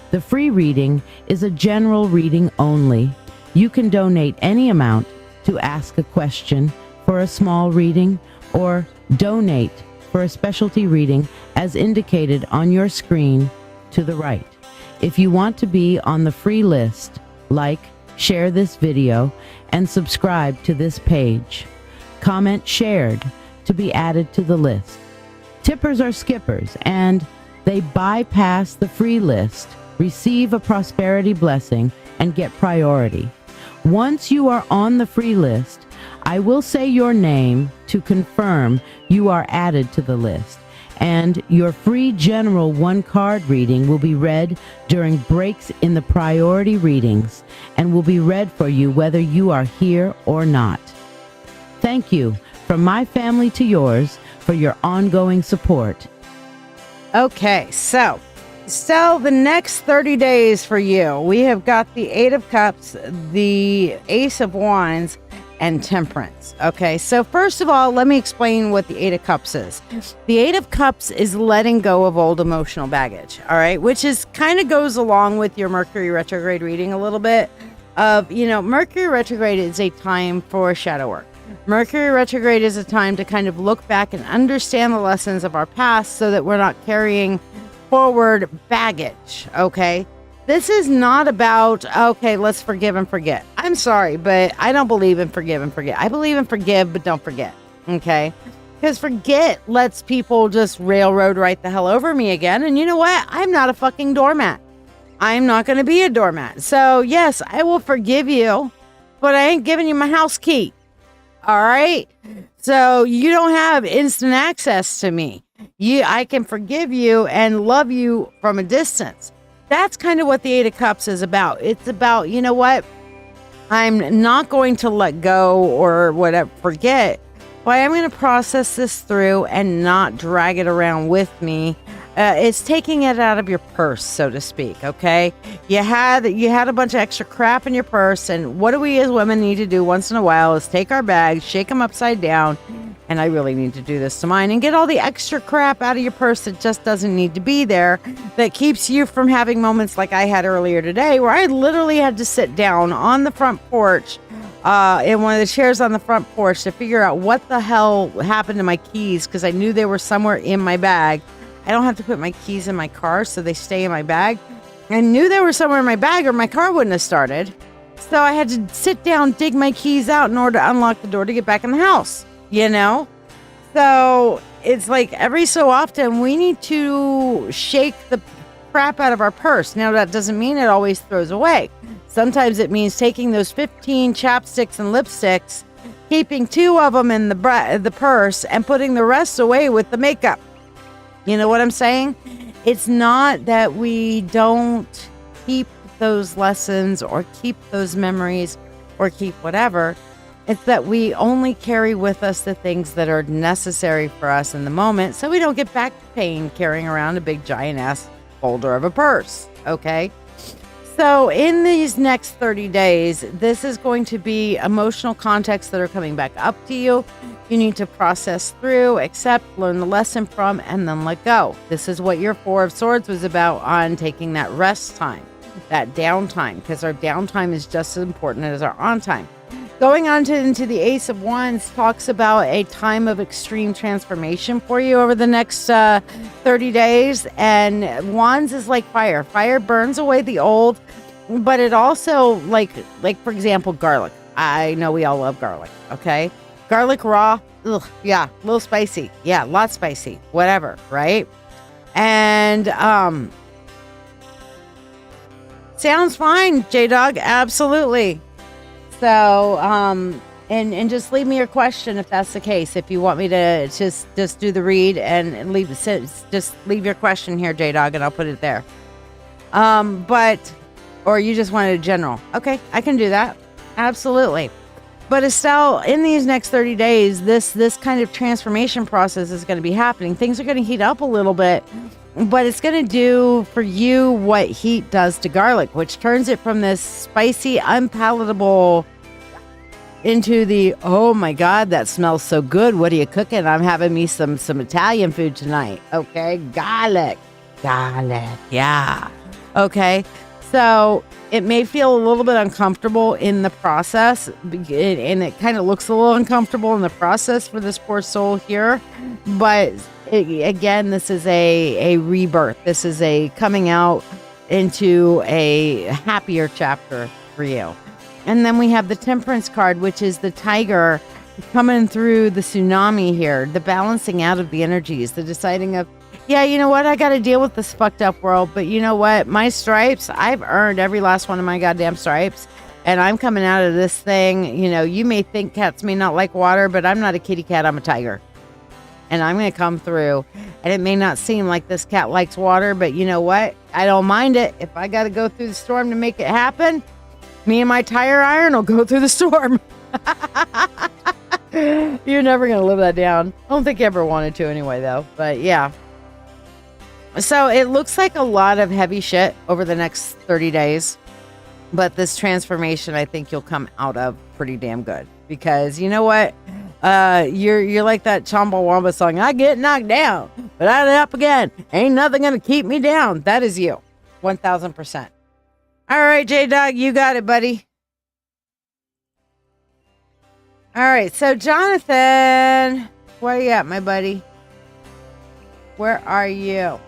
Speaker 2: The free reading is a general reading only. You can donate any amount to ask a question for a small reading or donate for a specialty reading as indicated on your screen to the right. If you want to be on the free list, like, share this video, and subscribe to this page. Comment shared to be added to the list. Tippers are skippers, and they bypass the free list, receive a prosperity blessing, and get priority. Once you are on the free list, I will say your name to confirm you are added to the list, and your free general 1-card reading will be read during breaks in the priority readings and will be read for you whether you are here or not. Thank you from my family to yours for your ongoing support.
Speaker 1: Okay, so the next 30 days for you, we have got the 8 of Cups, the Ace of Wands, and Temperance. Okay, so first of all, let me explain what the 8 of Cups is. The 8 of Cups is letting go of old emotional baggage, all right, which is kind of goes along with your Mercury retrograde reading a little bit of, Mercury retrograde is a time for shadow work. Mercury retrograde is a time to kind of look back and understand the lessons of our past so that we're not carrying forward baggage, okay? This is not about, okay, let's forgive and forget. I'm sorry, but I don't believe in forgive and forget. I believe in forgive, but don't forget, okay? Because forget lets people just railroad right the hell over me again. And you know what? I'm not a fucking doormat. I'm not going to be a doormat. So, yes, I will forgive you, but I ain't giving you my house key, all right? So you don't have instant access to me. I can forgive you and love you from a distance. That's kind of what the 8 of Cups is about. It's about, you know what? I'm not going to let go or whatever, forget, but I'm going to process this through and not drag it around with me. It's taking it out of your purse, so to speak, okay? You had a bunch of extra crap in your purse, and what do we as women need to do once in a while is take our bags, shake them upside down, and I really need to do this to mine, and get all the extra crap out of your purse that just doesn't need to be there, that keeps you from having moments like I had earlier today, where I literally had to sit down on the front porch, in one of the chairs on the front porch to figure out what the hell happened to my keys, because I knew they were somewhere in my bag. I don't have to put my keys in my car, so they stay in my bag. I knew they were somewhere in my bag or my car wouldn't have started. So I had to sit down, dig my keys out in order to unlock the door to get back in the house, So it's like every so often we need to shake the crap out of our purse. Now, that doesn't mean it always throws away. Sometimes it means taking those 15 chapsticks and lipsticks, keeping 2 of them in the purse, and putting the rest away with the makeup. You know what I'm saying? It's not that we don't keep those lessons or keep those memories or keep whatever. It's that we only carry with us the things that are necessary for us in the moment, so we don't get back pain carrying around a big giant ass folder of a purse, okay? So in these next 30 days, this is going to be emotional contexts that are coming back up to you. You need to process through, accept, learn the lesson from, and then let go. This is what your 4 of Swords was about on taking that rest time, that downtime, because our downtime is just as important as our on time. Going on into the Ace of Wands talks about a time of extreme transformation for you over the next 30 days. And Wands is like fire. Fire burns away the old, but it also, like for example, garlic. I know we all love garlic, okay? Garlic raw, ugh, yeah, a little spicy. Yeah, a lot spicy, whatever, right? And sounds fine, J-Dog, absolutely. So, and just leave me your question if that's the case. If you want me to just do the read and just leave your question here, J-Dog, and I'll put it there. Or you just wanted a general. Okay, I can do that. Absolutely. But Estelle, in these next 30 days, this kind of transformation process is going to be happening. Things are going to heat up a little bit, but it's going to do for you what heat does to garlic, which turns it from this spicy, unpalatable into the, oh my God, that smells so good. What are you cooking? I'm having me some Italian food tonight. Okay, garlic, yeah. Okay, so it may feel a little bit uncomfortable in the process, and it kind of looks a little uncomfortable in the process for this poor soul here. But again, this is a rebirth. This is a coming out into a happier chapter for you. And then we have the Temperance card, which is the tiger coming through the tsunami here, the balancing out of the energies, the deciding of, yeah, you know what? I got to deal with this fucked up world. But you know what? My stripes, I've earned every last one of my goddamn stripes. And I'm coming out of this thing. You know, you may think cats may not like water, but I'm not a kitty cat. I'm a tiger. And I'm going to come through. And it may not seem like this cat likes water, but you know what? I don't mind it. If I got to go through the storm to make it happen, me and my tire iron will go through the storm. You're never going to live that down. I don't think you ever wanted to anyway, though. But yeah. So it looks like a lot of heavy shit over the next 30 days. But this transformation, I think you'll come out of pretty damn good. Because you know what? You're like that Chumbawamba song. I get knocked down, but I'm up again. Ain't nothing going to keep me down. That is you. 1,000%. All right, J-Dog, you got it, buddy. All right, so Jonathan, where are you at, my buddy? Where are you?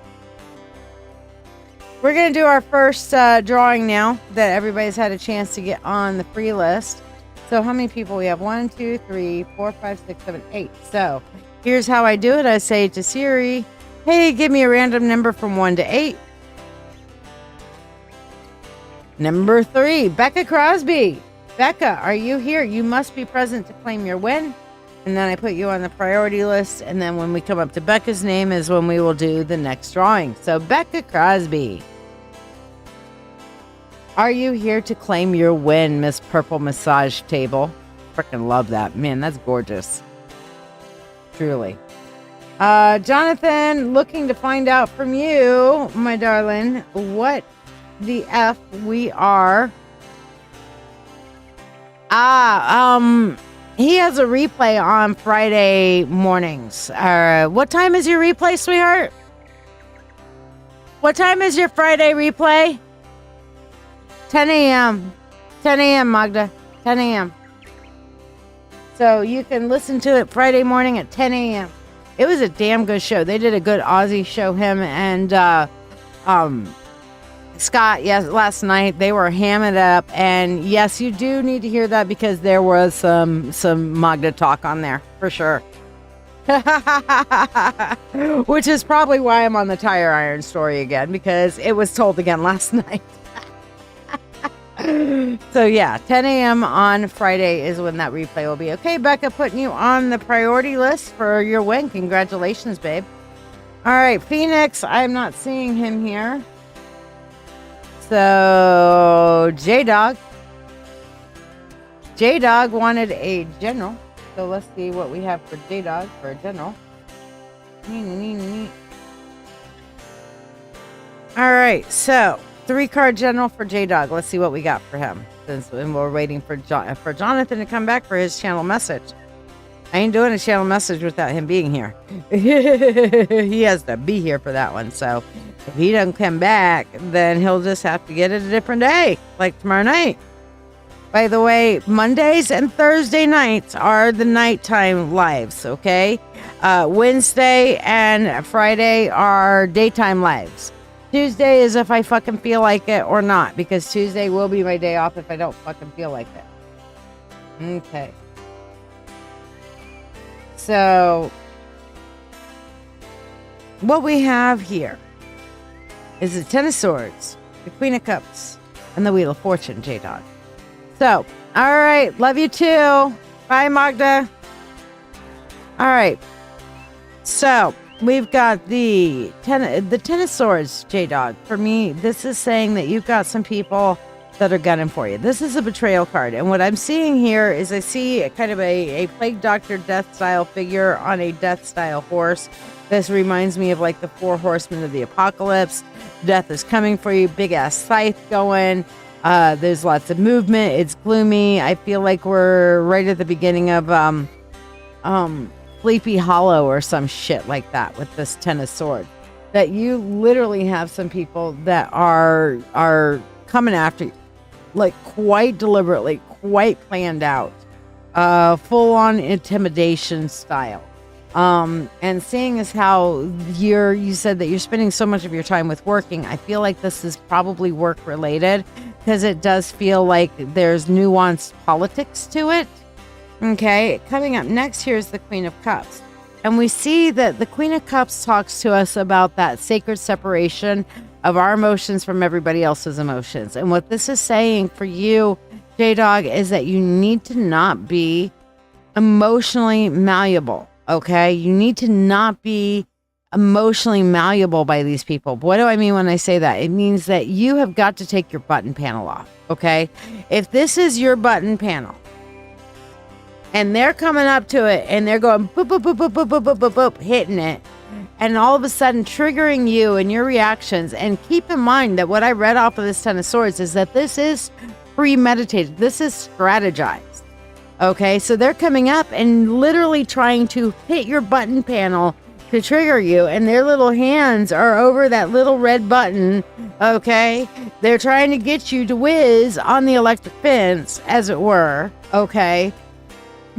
Speaker 1: We're going to do our first drawing now that everybody's had a chance to get on the free list. So how many people we have? 1, 2, 3, 4, 5, 6, 7, 8. So here's how I do it. I say to Siri, hey, give me a random number from 1 to 8. Number 3, Becca Crosby. Becca, are you here? You must be present to claim your win. And then I put you on the priority list. And then when we come up to Becca's name is when we will do the next drawing. So Becca Crosby, are you here to claim your win, Miss Purple Massage Table? Freaking love that. Man, that's gorgeous. Truly. Jonathan, looking to find out from you, my darling, what the F we are. He has a replay on Friday mornings. What time is your replay, sweetheart? What time is your Friday replay? 10 a.m. 10 a.m., Magda. 10 a.m. So you can listen to it Friday morning at 10 a.m. It was a damn good show. They did a good Aussie show, him and Scott, yes, last night. They were hamming it up. And yes, you do need to hear that because there was some Magda talk on there, for sure. Which is probably why I'm on the tire iron story again, because it was told again last night. So yeah, 10 a.m. on Friday is when that replay will be. Okay, Becca, putting you on the priority list for your win. Congratulations, babe. All right, Phoenix, I'm not seeing him here. So J-Dog wanted a general. So let's see what we have for J-Dog for a general. All right, so 3-card general for J-Dog. Let's see what we got for him. Since we're waiting for Jonathan to come back for his channel message. I ain't doing a channel message without him being here. He has to be here for that one. So if he doesn't come back, then he'll just have to get it a different day, like tomorrow night. By the way, Mondays and Thursday nights are the nighttime lives, okay? Wednesday and Friday are daytime lives. Tuesday is if I fucking feel like it or not, because Tuesday will be my day off if I don't fucking feel like it. Okay. So, what we have here is the Ten of Swords, the Queen of Cups, and the Wheel of Fortune, J-Dog. So, all right. Love you too. Bye, Magda. All right. So, we've got the Ten of Swords, J-Dog. For me, this is saying that you've got some people that are gunning for you. This is a betrayal card. And what I'm seeing here is I see kind of a plague doctor death style figure on a death style horse. This reminds me of like the 4 horsemen of the apocalypse. Death is coming for you. Big ass scythe going. There's lots of movement. It's gloomy. I feel like we're right at the beginning of Sleepy Hollow or some shit like that with this Ten of Swords. That you literally have some people that are coming after you, like quite deliberately, quite planned out, full on intimidation style. And seeing as how you said that you're spending so much of your time with working, I feel like this is probably work related. because it does feel like there's nuanced politics to it. Okay, coming up next here is the Queen of Cups. And we see that the Queen of Cups talks to us about that sacred separation of our emotions from everybody else's emotions. And what this is saying for you, J-Dog, is that you need to not be emotionally malleable, okay? You need to not be emotionally malleable by these people. What do I mean when I say that? It means that you have got to take your button panel off, okay? If this is your button panel, and they're coming up to it and they're going boop, boop, boop, boop, boop, boop, boop, boop, boop, hitting it, and all of a sudden triggering you and your reactions. And keep in mind that what I read off of this Ten of Swords is that this is premeditated. This is strategized. Okay, so they're coming up and literally trying to hit your button panel to trigger you, and their little hands are over that little red button. Okay, they're trying to get you to whiz on the electric fence, as it were. Okay,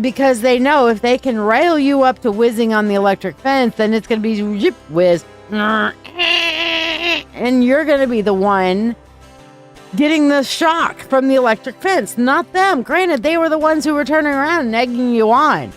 Speaker 1: because they know if they can rail you up to whizzing on the electric fence, then it's going to be zip, whiz, and you're going to be the one getting the shock from the electric fence, not them. Granted, they were the ones who were turning around and egging you on.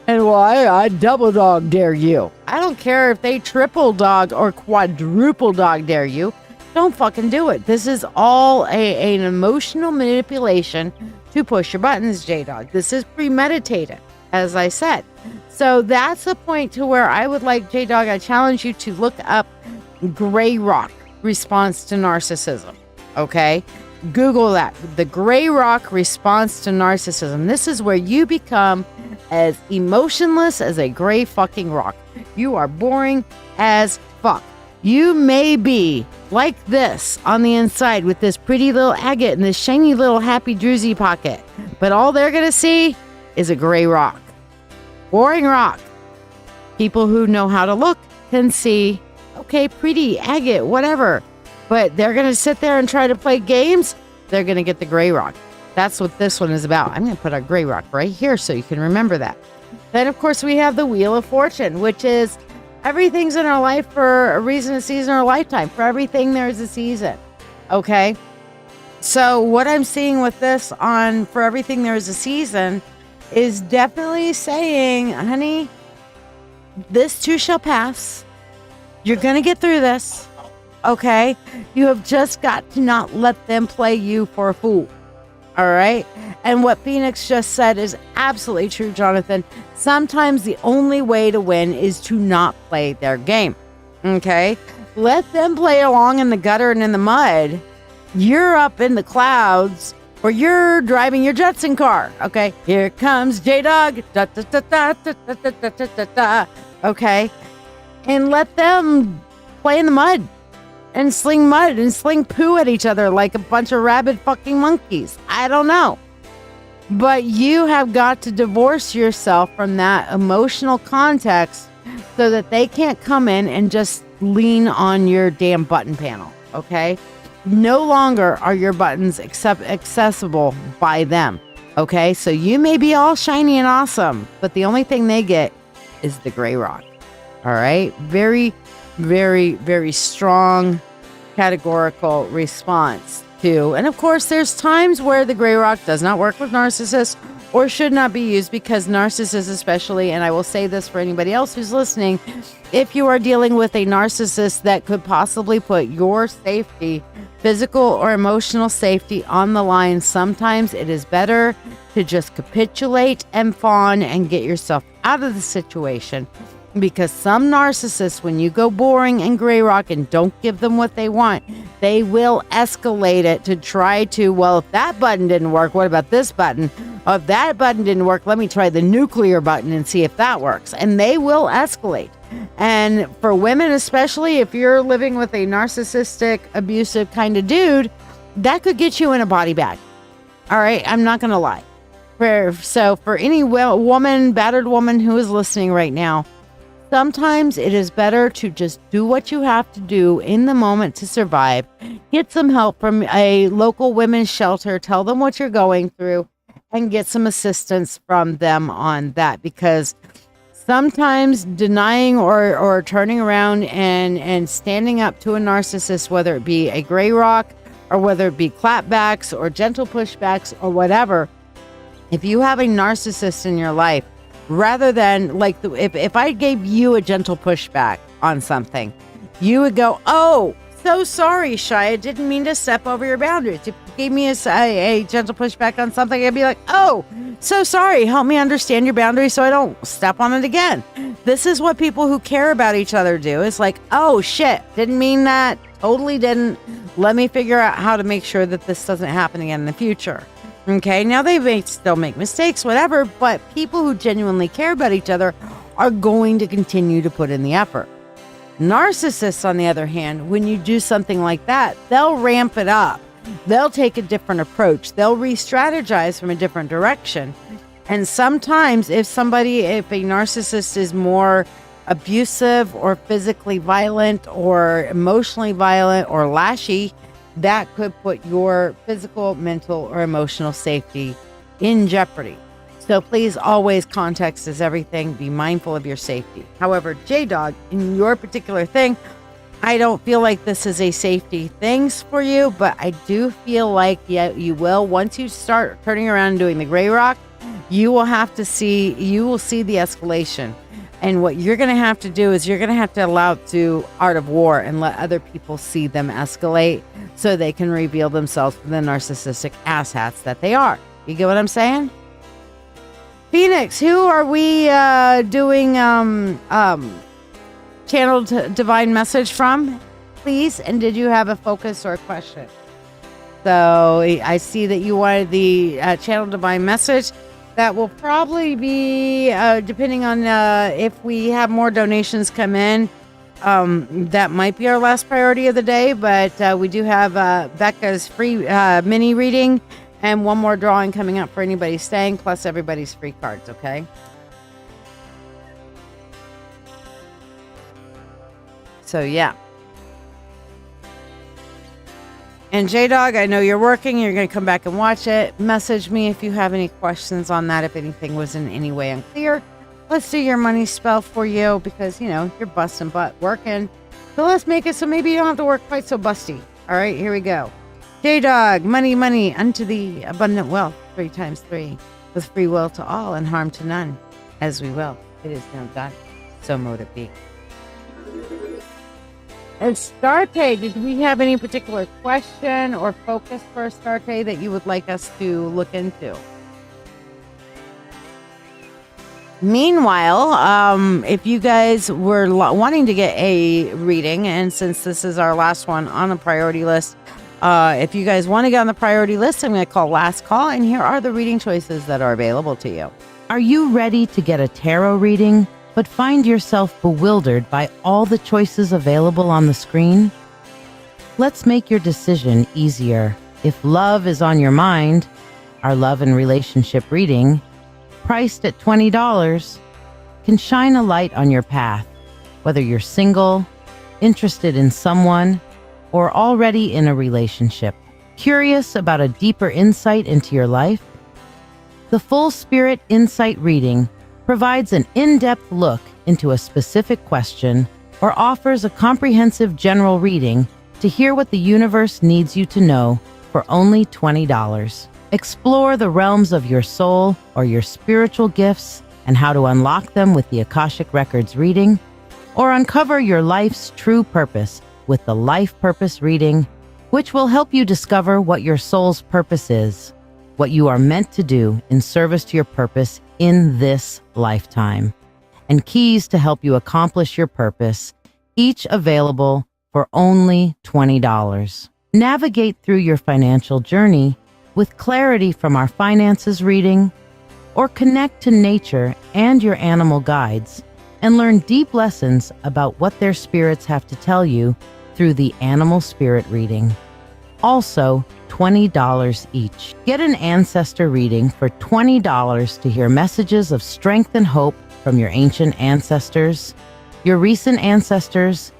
Speaker 1: And why I double dog dare you. I don't care if they triple dog or quadruple dog dare you. Don't fucking do it. This is all an emotional manipulation to push your buttons, J-Dog. This is premeditated, as I said. So that's the point to where I would like, J-Dog, I challenge you to look up gray rock response to narcissism. Okay? Google that. The gray rock response to narcissism. This is where you become as emotionless as a gray fucking rock. You are boring as fuck. You may be like this on the inside with this pretty little agate and this shiny little happy druzy pocket, but all they're gonna see is a gray rock. Boring rock. People who know how to look can see, okay, pretty agate, whatever, but they're gonna sit there and try to play games. They're gonna get the gray rock. That's what this one is about. I'm gonna put a gray rock right here so you can remember that. Then of course we have the Wheel of Fortune, which is everything's in our life for a reason, a season, or a lifetime. For everything, there's a season. Okay? So what I'm seeing with this on For Everything There's a Season is definitely saying, honey, this too shall pass. You're going to get through this. Okay? You have just got to not let them play you for a fool. All right? And what Phoenix just said is absolutely true, Jonathan. Sometimes the only way to win is to not play their game. Okay? Let them play along in the gutter and in the mud. You're up in the clouds, or you're driving your Jetson car. Okay? Here comes J-Dog. Da, da, da, da, da, da, da, da, da, da. Okay? And let them play in the mud. And sling mud and sling poo at each other like a bunch of rabid fucking monkeys. I don't know. But you have got to divorce yourself from that emotional context so that they can't come in and just lean on your damn button panel, okay? No longer are your buttons accessible by them, okay? So you may be all shiny and awesome, but the only thing they get is the gray rock, all right? Very, very, very strong categorical response to. And of course, there's times where the gray rock does not work with narcissists or should not be used, because narcissists especially, and I will say this for anybody else who's listening, if you are dealing with a narcissist that could possibly put your safety, physical or emotional safety, on the line, sometimes it is better to just capitulate and fawn and get yourself out of the situation. Because some narcissists, when you go boring and gray rock and don't give them what they want, they will escalate it to try to, well, if that button didn't work, what about this button? Oh, if that button didn't work, let me try the nuclear button and see if that works. And they will escalate. And for women especially, if you're living with a narcissistic, abusive kind of dude, that could get you in a body bag. All right, I'm not going to lie. So for any woman, battered woman who is listening right now, sometimes it is better to just do what you have to do in the moment to survive. Get some help from a local women's shelter. Tell them what you're going through and get some assistance from them on that. Because sometimes denying or turning around and standing up to a narcissist, whether it be a gray rock or whether it be clapbacks or gentle pushbacks or whatever, if you have a narcissist in your life, rather than like if I gave you a gentle pushback on something, you would go, "Oh, so sorry, Shiya, didn't mean to step over your boundaries." If you gave me a gentle pushback on something, I'd be like, "Oh, so sorry, help me understand your boundaries so I don't step on it again." This is what people who care about each other do. It's like, "Oh shit, didn't mean that, totally didn't. Let me figure out how to make sure that this doesn't happen again in the future." Okay, now they may still make mistakes, whatever, but people who genuinely care about each other are going to continue to put in the effort. Narcissists, on the other hand, when you do something like that, they'll ramp it up. They'll take a different approach. They'll re-strategize from a different direction. And sometimes if a narcissist is more abusive or physically violent or emotionally violent or lashy, that could put your physical, mental, or emotional safety in jeopardy. So please, always, context is everything. Be mindful of your safety. However, J-Dog, in your particular thing, I don't feel like this is a safety things for you, but I do feel like you will. Once you start turning around and doing the gray rock, you will see the escalation. And what you're going to have to do is you're going to have to allow it to art of war and let other people see them escalate so they can reveal themselves from the narcissistic asshats that they are. You get what I'm saying? Phoenix, who are we doing channeled divine message from, please? And did you have a focus or a question? So I see that you wanted the channeled divine message. That will probably be, depending on if we have more donations come in, that might be our last priority of the day. But we do have Becca's free mini reading and one more drawing coming up for anybody staying, plus everybody's free cards, okay? So, yeah. And J-Dog, I know you're working. You're going to come back and watch it. Message me if you have any questions on that, if anything was in any way unclear. Let's do your money spell for you because, you're busting butt working. So let's make it so maybe you don't have to work quite so busty. All right, here we go. J-Dog, money, money, unto thee, abundant wealth, 3 times 3, with free will to all and harm to none, as we will. It is now done. So mote it be. And Starte, did we have any particular question or focus for Starte that you would like us to look into? Meanwhile, if you guys were wanting to get a reading, and since this is our last one on the priority list, if you guys want to get on the priority list, I'm going to call last call, and here are the reading choices that are available to you.
Speaker 2: Are you ready to get a tarot reading, but find yourself bewildered by all the choices available on the screen? Let's make your decision easier. If love is on your mind, our love and relationship reading, priced at $20, can shine a light on your path, whether you're single, interested in someone, or already in a relationship. Curious about a deeper insight into your life? The Full Spirit Insight reading provides an in-depth look into a specific question or offers a comprehensive general reading to hear what the universe needs you to know for only $20. Explore the realms of your soul or your spiritual gifts and how to unlock them with the Akashic Records reading, or uncover your life's true purpose with the Life Purpose reading, which will help you discover what your soul's purpose is, what you are meant to do in service to your purpose in this lifetime, and keys to help you accomplish your purpose, each available for only $20. Navigate through your financial journey with clarity from our finances reading, or connect to nature and your animal guides and learn deep lessons about what their spirits have to tell you through the Animal Spirit reading. Also, $20 each. Get an ancestor reading for $20 to hear messages of strength and hope from your ancient ancestors, your recent ancestors,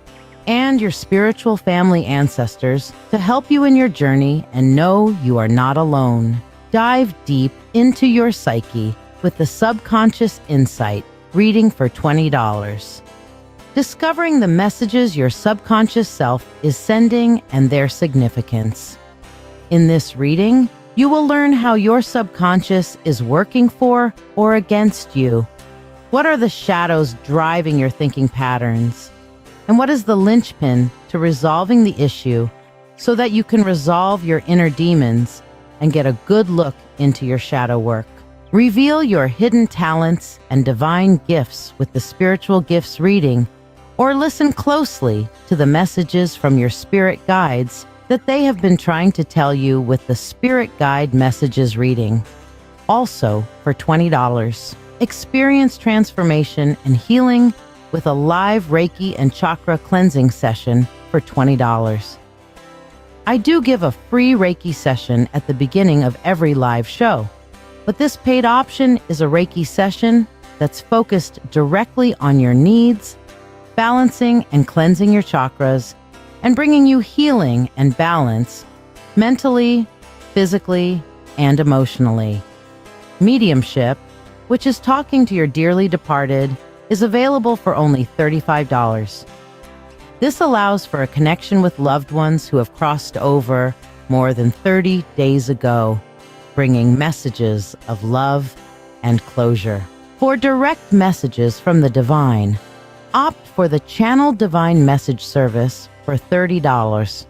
Speaker 2: and your spiritual family ancestors to help you in your journey and know you are not alone. Dive deep into your psyche with the Subconscious Insight reading for $20. Discovering the messages your subconscious self is sending and their significance. In this reading, you will learn how your subconscious is working for or against you. What are the shadows driving your thinking patterns? And what is the linchpin to resolving the issue so that you can resolve your inner demons and get a good look into your shadow work? Reveal your hidden talents and divine gifts with the spiritual gifts reading, or listen closely to the messages from your spirit guides that they have been trying to tell you with the Spirit Guide Messages reading. Also, for $20, experience transformation and healing with a live Reiki and Chakra cleansing session for $20. I do give a free Reiki session at the beginning of every live show, but this paid option is a Reiki session that's focused directly on your needs, balancing and cleansing your chakras, and bringing you healing and balance mentally, physically, and emotionally. Mediumship, which is talking to your dearly departed, is available for only $35. This allows for a connection with loved ones who have crossed over more than 30 days ago, bringing messages of love and closure. For direct messages from the divine, opt for the Channel Divine Message service for $30,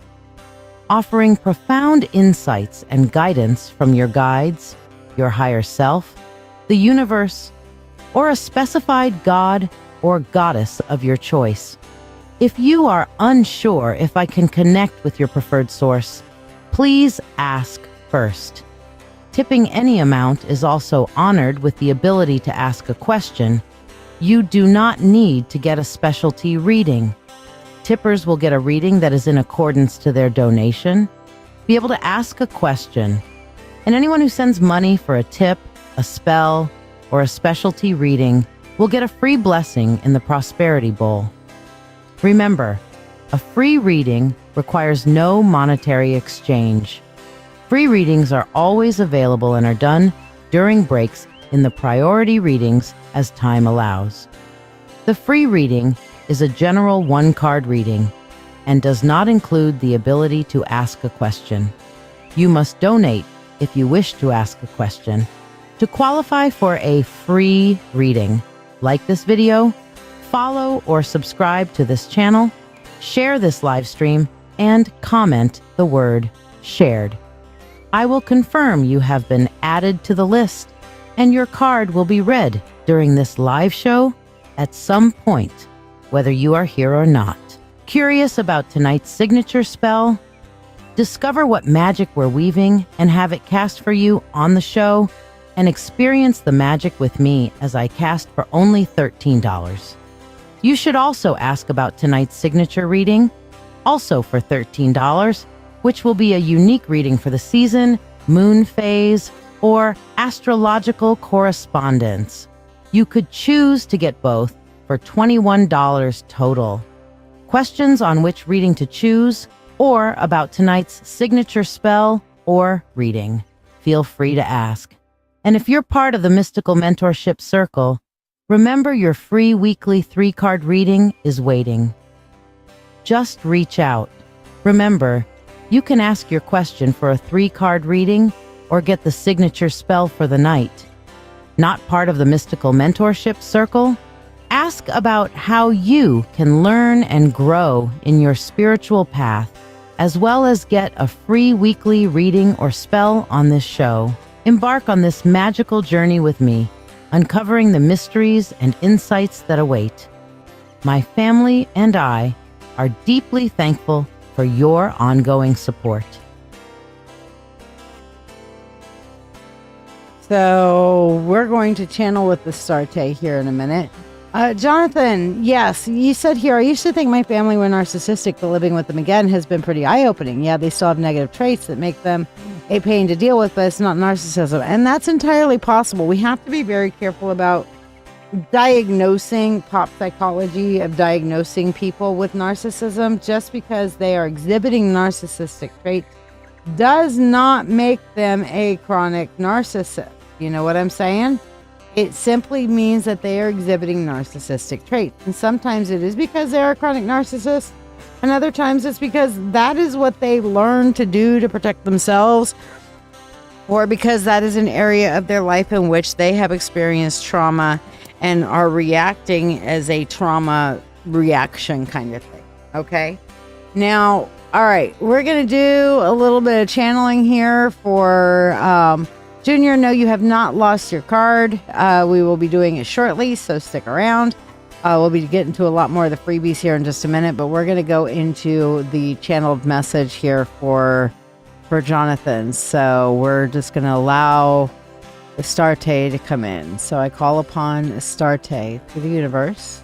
Speaker 2: offering profound insights and guidance from your guides, your higher self, the universe, or a specified god or goddess of your choice. If you are unsure if I can connect with your preferred source, please ask first. Tipping any amount is also honored with the ability to ask a question. You do not need to get a specialty reading. Tippers will get a reading that is in accordance to their donation, be able to ask a question, and anyone who sends money for a tip, a spell, or a specialty reading will get a free blessing in the Prosperity Bowl. Remember, a free reading requires no monetary exchange. Free readings are always available and are done during breaks in the priority readings as time allows. The free reading is a general one-card reading and does not include the ability to ask a question. You must donate if you wish to ask a question. To qualify for a free reading, like this video, follow or subscribe to this channel, share this live stream, and comment the word shared. I will confirm you have been added to the list, and your card will be read during this live show at some point, whether you are here or not. Curious about tonight's signature spell? Discover what magic we're weaving and have it cast for you on the show, and experience the magic with me as I cast for only $13. You should also ask about tonight's signature reading, also for $13, which will be a unique reading for the season, moon phase, or astrological correspondence. You could choose to get both for $21 total. Questions on which reading to choose or about tonight's signature spell or reading, feel free to ask. And if you're part of the Mystical Mentorship Circle, remember your free weekly 3-card reading is waiting. Just reach out. Remember, you can ask your question for a 3-card reading or get the signature spell for the night. Not part of the Mystical Mentorship Circle? Ask about how you can learn and grow in your spiritual path, as well as get a free weekly reading or spell on this show. Embark on this magical journey with me, uncovering the mysteries and insights that await. My family and I are deeply thankful for your ongoing support.
Speaker 1: So we're going to channel with the Starte here in a minute. Jonathan, yes, you said here, I used to think my family were narcissistic, but living with them again has been pretty eye-opening. Yeah, they still have negative traits that make them a pain to deal with, but it's not narcissism. And that's entirely possible. We have to be very careful about diagnosing pop psychology of diagnosing people with narcissism. Just because they are exhibiting narcissistic traits does not make them a chronic narcissist. You know what I'm saying? It simply means that they are exhibiting narcissistic traits. And sometimes it is because they are a chronic narcissist, And other times it's because that is what they learn to do to protect themselves, or because that is an area of their life in which they have experienced trauma and are reacting as a trauma reaction kind of thing. Okay. Now, all right, we're going to do a little bit of channeling here for Junior. No, you have not lost your card. We will be doing it shortly, so stick around. We'll be getting to a lot more of the freebies here in just a minute, but we're going to go into the channeled message here for Jonathan. So we're just going to allow Astarte to come in. So I call upon Astarte through the universe.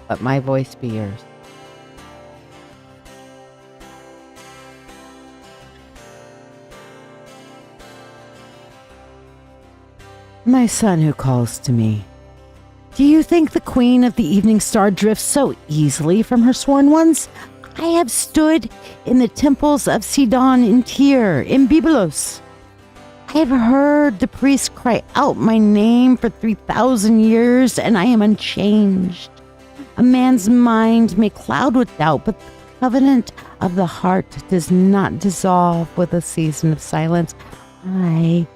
Speaker 1: Let my voice be yours. My son who calls to me. Do you think the Queen of the Evening Star drifts so easily from her sworn ones? I have stood in the temples of Sidon in Tyr, in Byblos. I have heard the priests cry out my name for 3,000 years, and I am unchanged. A man's mind may cloud with doubt, but the covenant of the heart does not dissolve with a season of silence. I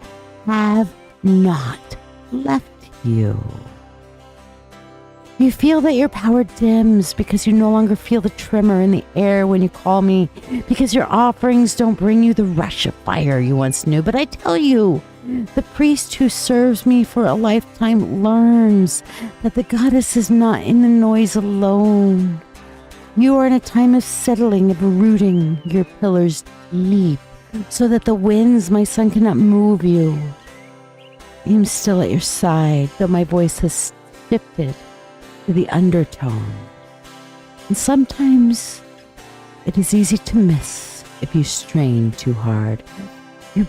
Speaker 1: have not left you. You feel that your power dims because you no longer feel the tremor in the air when you call me, because your offerings don't bring you the rush of fire you once knew. But I tell you, the priest who serves me for a lifetime learns that the goddess is not in the noise alone. You are in a time of settling, of rooting your pillars deep, so that the winds, my son, cannot move you. I am still at your side, though my voice has shifted to the undertone. And sometimes it is easy to miss if you strain too hard. You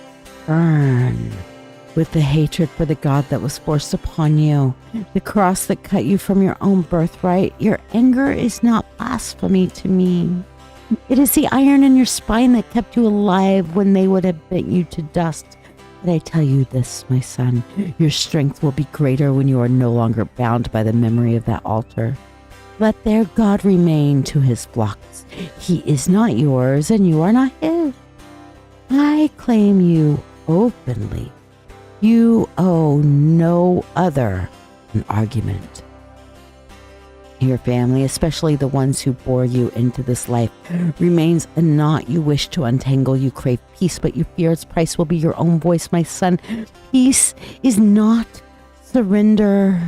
Speaker 1: burn with the hatred for the God that was forced upon you, the cross that cut you from your own birthright. Your anger is not blasphemy to me. It is the iron in your spine that kept you alive when they would have bent you to dust. But I tell you this, my son, your strength will be greater when you are no longer bound by the memory of that altar. Let their God remain to his flocks. He is not yours, and you are not his. I claim you openly. You owe no other an argument. Your family, especially the ones who bore you into this life, remains a knot you wish to untangle. You crave peace, but you fear its price will be your own voice, my son. Peace is not surrender.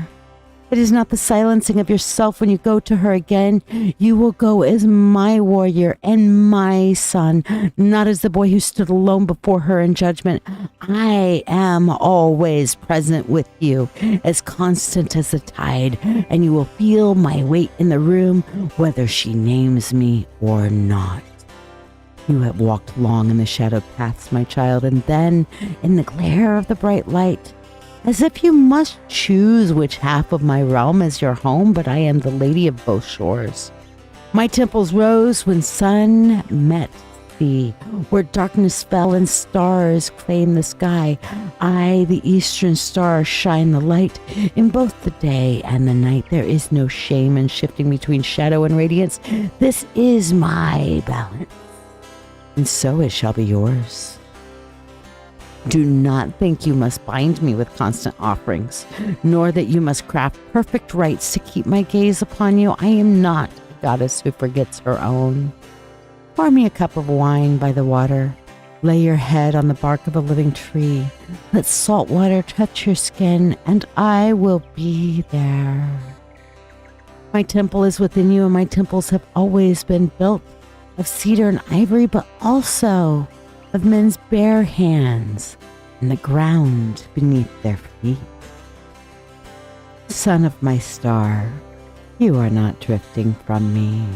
Speaker 1: It is not the silencing of yourself when you go to her again. You will go as my warrior and my son, not as the boy who stood alone before her in judgment. I am always present with you, as constant as the tide, and you will feel my weight in the room, whether she names me or not. You have walked long in the shadowed paths, my child, and then, in the glare of the bright light, as if you must choose which half of my realm is your home, but I am the lady of both shores. My temples rose when sun met sea, where darkness fell and stars claimed the sky. I, the eastern star, shine the light. In both the day and the night, there is no shame in shifting between shadow and radiance. This is my balance, and so it shall be yours. Do not think you must bind me with constant offerings, nor that you must craft perfect rites to keep my gaze upon you. I am not a goddess who forgets her own. Pour me a cup of wine by the water. Lay your head on the bark of a living tree. Let salt water touch your skin, and I will be there. My temple is within you, and my temples have always been built of cedar and ivory, but also of men's bare hands and the ground beneath their feet. Son of my star, you are not drifting from me.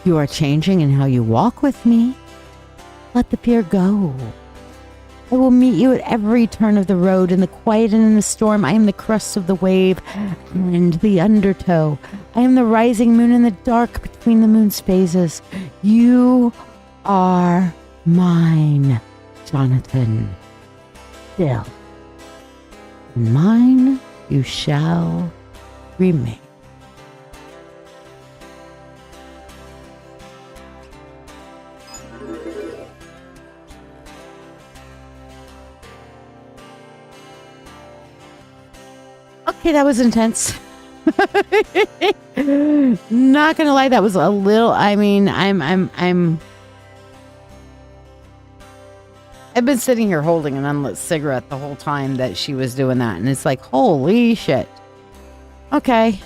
Speaker 1: You are changing in how you walk with me. Let the fear go. I will meet you at every turn of the road, in the quiet and in the storm. I am the crest of the wave and the undertow. I am the rising moon in the dark between the moon's phases. You are mine, Jonathan. Still, mine you shall remain. Okay, that was intense. Not gonna lie, that was a little. I mean, I've been sitting here holding an unlit cigarette the whole time that she was doing that, and it's like, holy shit. Okay.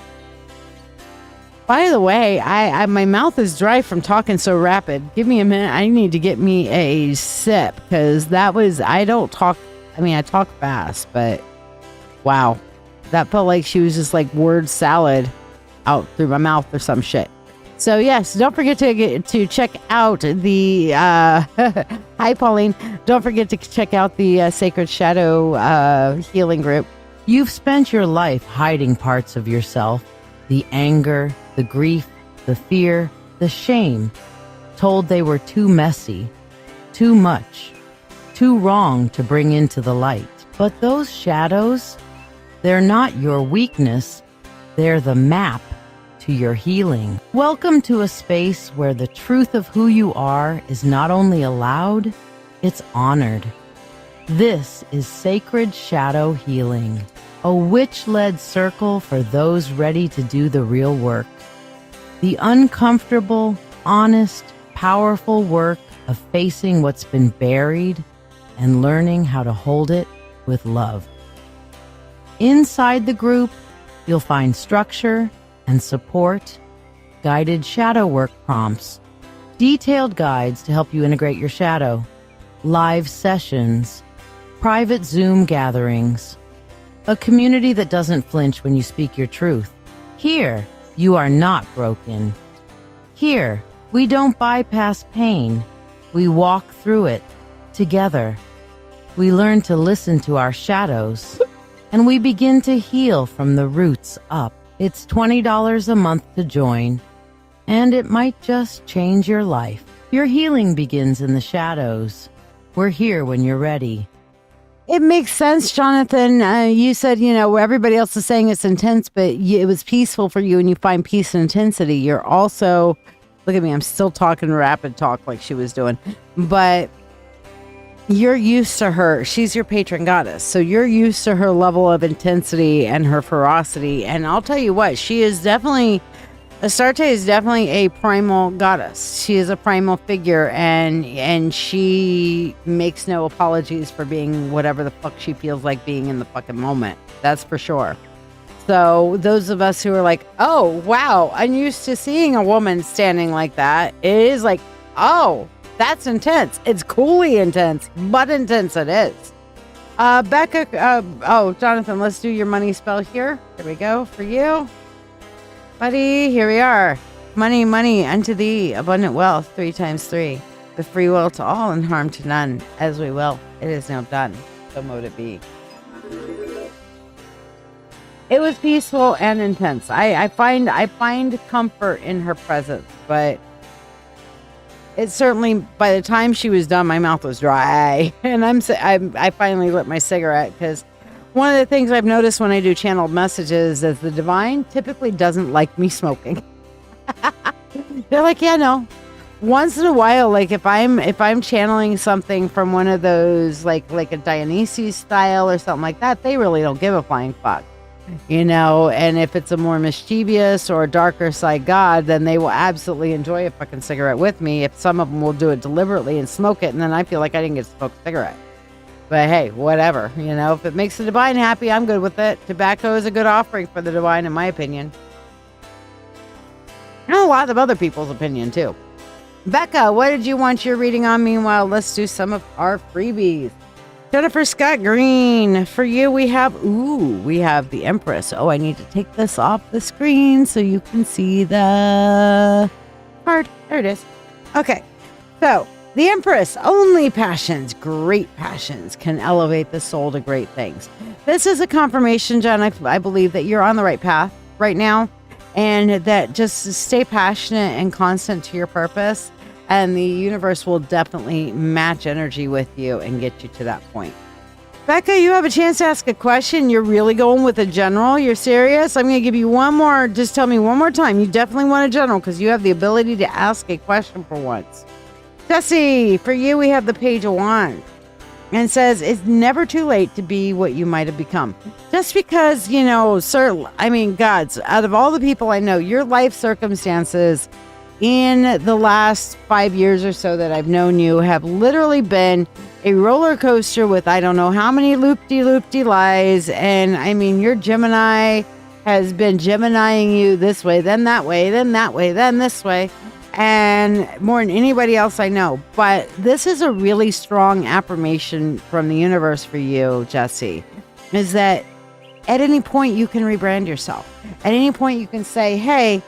Speaker 1: By the way, I my mouth is dry from talking so rapid. Give me a minute. I need to get me a sip because that was. I don't talk. I mean, I talk fast, but wow, that felt like she was just like word salad out through my mouth or some shit. So yes, don't forget to check out the hi Pauline. Don't forget to check out the Sacred Shadow healing group.
Speaker 2: You've spent your life hiding parts of yourself, the anger, the grief, the fear, the shame, told they were too messy, too much, too wrong to bring into the light. But those shadows, they're not your weakness, they're the map to your healing. Welcome to a space where the truth of who you are is not only allowed, it's honored. This is Sacred Shadow Healing, a witch-led circle for those ready to do the real work. The uncomfortable, honest, powerful work of facing what's been buried and learning how to hold it with love. Inside the group, you'll find structure and support, guided shadow work prompts, detailed guides to help you integrate your shadow, live sessions, private Zoom gatherings, a community that doesn't flinch when you speak your truth. Here, you are not broken. Here, we don't bypass pain. We walk through it together. We learn to listen to our shadows, and we begin to heal from the roots up. It's $20 a month to join, and it might just change your life. Your healing begins in the shadows. We're here when you're ready.
Speaker 1: It makes sense, Jonathan. You said, where everybody else is saying it's intense, but it was peaceful for you and you find peace and intensity. You're also, look at me, I'm still talking rapid talk like she was doing, but you're used to her. She's your patron goddess. So you're used to her level of intensity and her ferocity. And I'll tell you what, Astarte is definitely a primal goddess. She is a primal figure, and she makes no apologies for being whatever the fuck she feels like being in the fucking moment. That's for sure. So those of us who are like, oh, wow, I'm used to seeing a woman standing like that. It is like, oh, that's intense. It's coolly intense, but intense it is. Becca, Jonathan, let's do your money spell here. Here we go for you. Buddy, here we are. Money, money, unto thee, abundant wealth, 3 times 3. The free will to all and harm to none, as we will. It is now done. So mote it be. It was peaceful and intense. I find comfort in her presence, but it certainly, by the time she was done, my mouth was dry, and I finally lit my cigarette because one of the things I've noticed when I do channeled messages is the divine typically doesn't like me smoking. They're like, yeah, no. Once in a while, like if I'm channeling something from one of those like a Dionysus style or something like that, they really don't give a flying fuck. And if it's a more mischievous or darker side god, then they will absolutely enjoy a fucking cigarette with me. If some of them will do it deliberately and smoke it, and then I feel like I didn't get to smoke a cigarette. But hey, whatever. If it makes the divine happy, I'm good with it. Tobacco is a good offering for the divine, in my opinion. And a lot of other people's opinion, too. Becca, what did you want your reading on? Meanwhile, let's do some of our freebies. Jennifer Scott Green, for you we have the Empress. Oh, I need to take this off the screen so you can see the card. There it is. Okay, so the Empress, only passions, great passions, can elevate the soul to great things. This is a confirmation, Jen, I believe that you're on the right path right now, and that just stay passionate and constant to your purpose, and the universe will definitely match energy with you and get you to that point. Becca, you have a chance to ask a question. You're really going with a general? You're serious? I'm going to give you one more. Just tell me one more time. You definitely want a general because you have the ability to ask a question for once. Jesse, for you, we have the Page of Wands. and says it's never too late to be what you might have become. Just because, gods, out of all the people I know, your life circumstances in the last 5 years or so that I've known you have literally been a roller coaster with I don't know how many loop-de-loop-de lies. And I mean, your Gemini has been Geminiing you this way, then that way, then that way, then this way. And more than anybody else I know. But this is a really strong affirmation from the universe for you, Jesse, is that at any point you can rebrand yourself. At any point you can say, hey,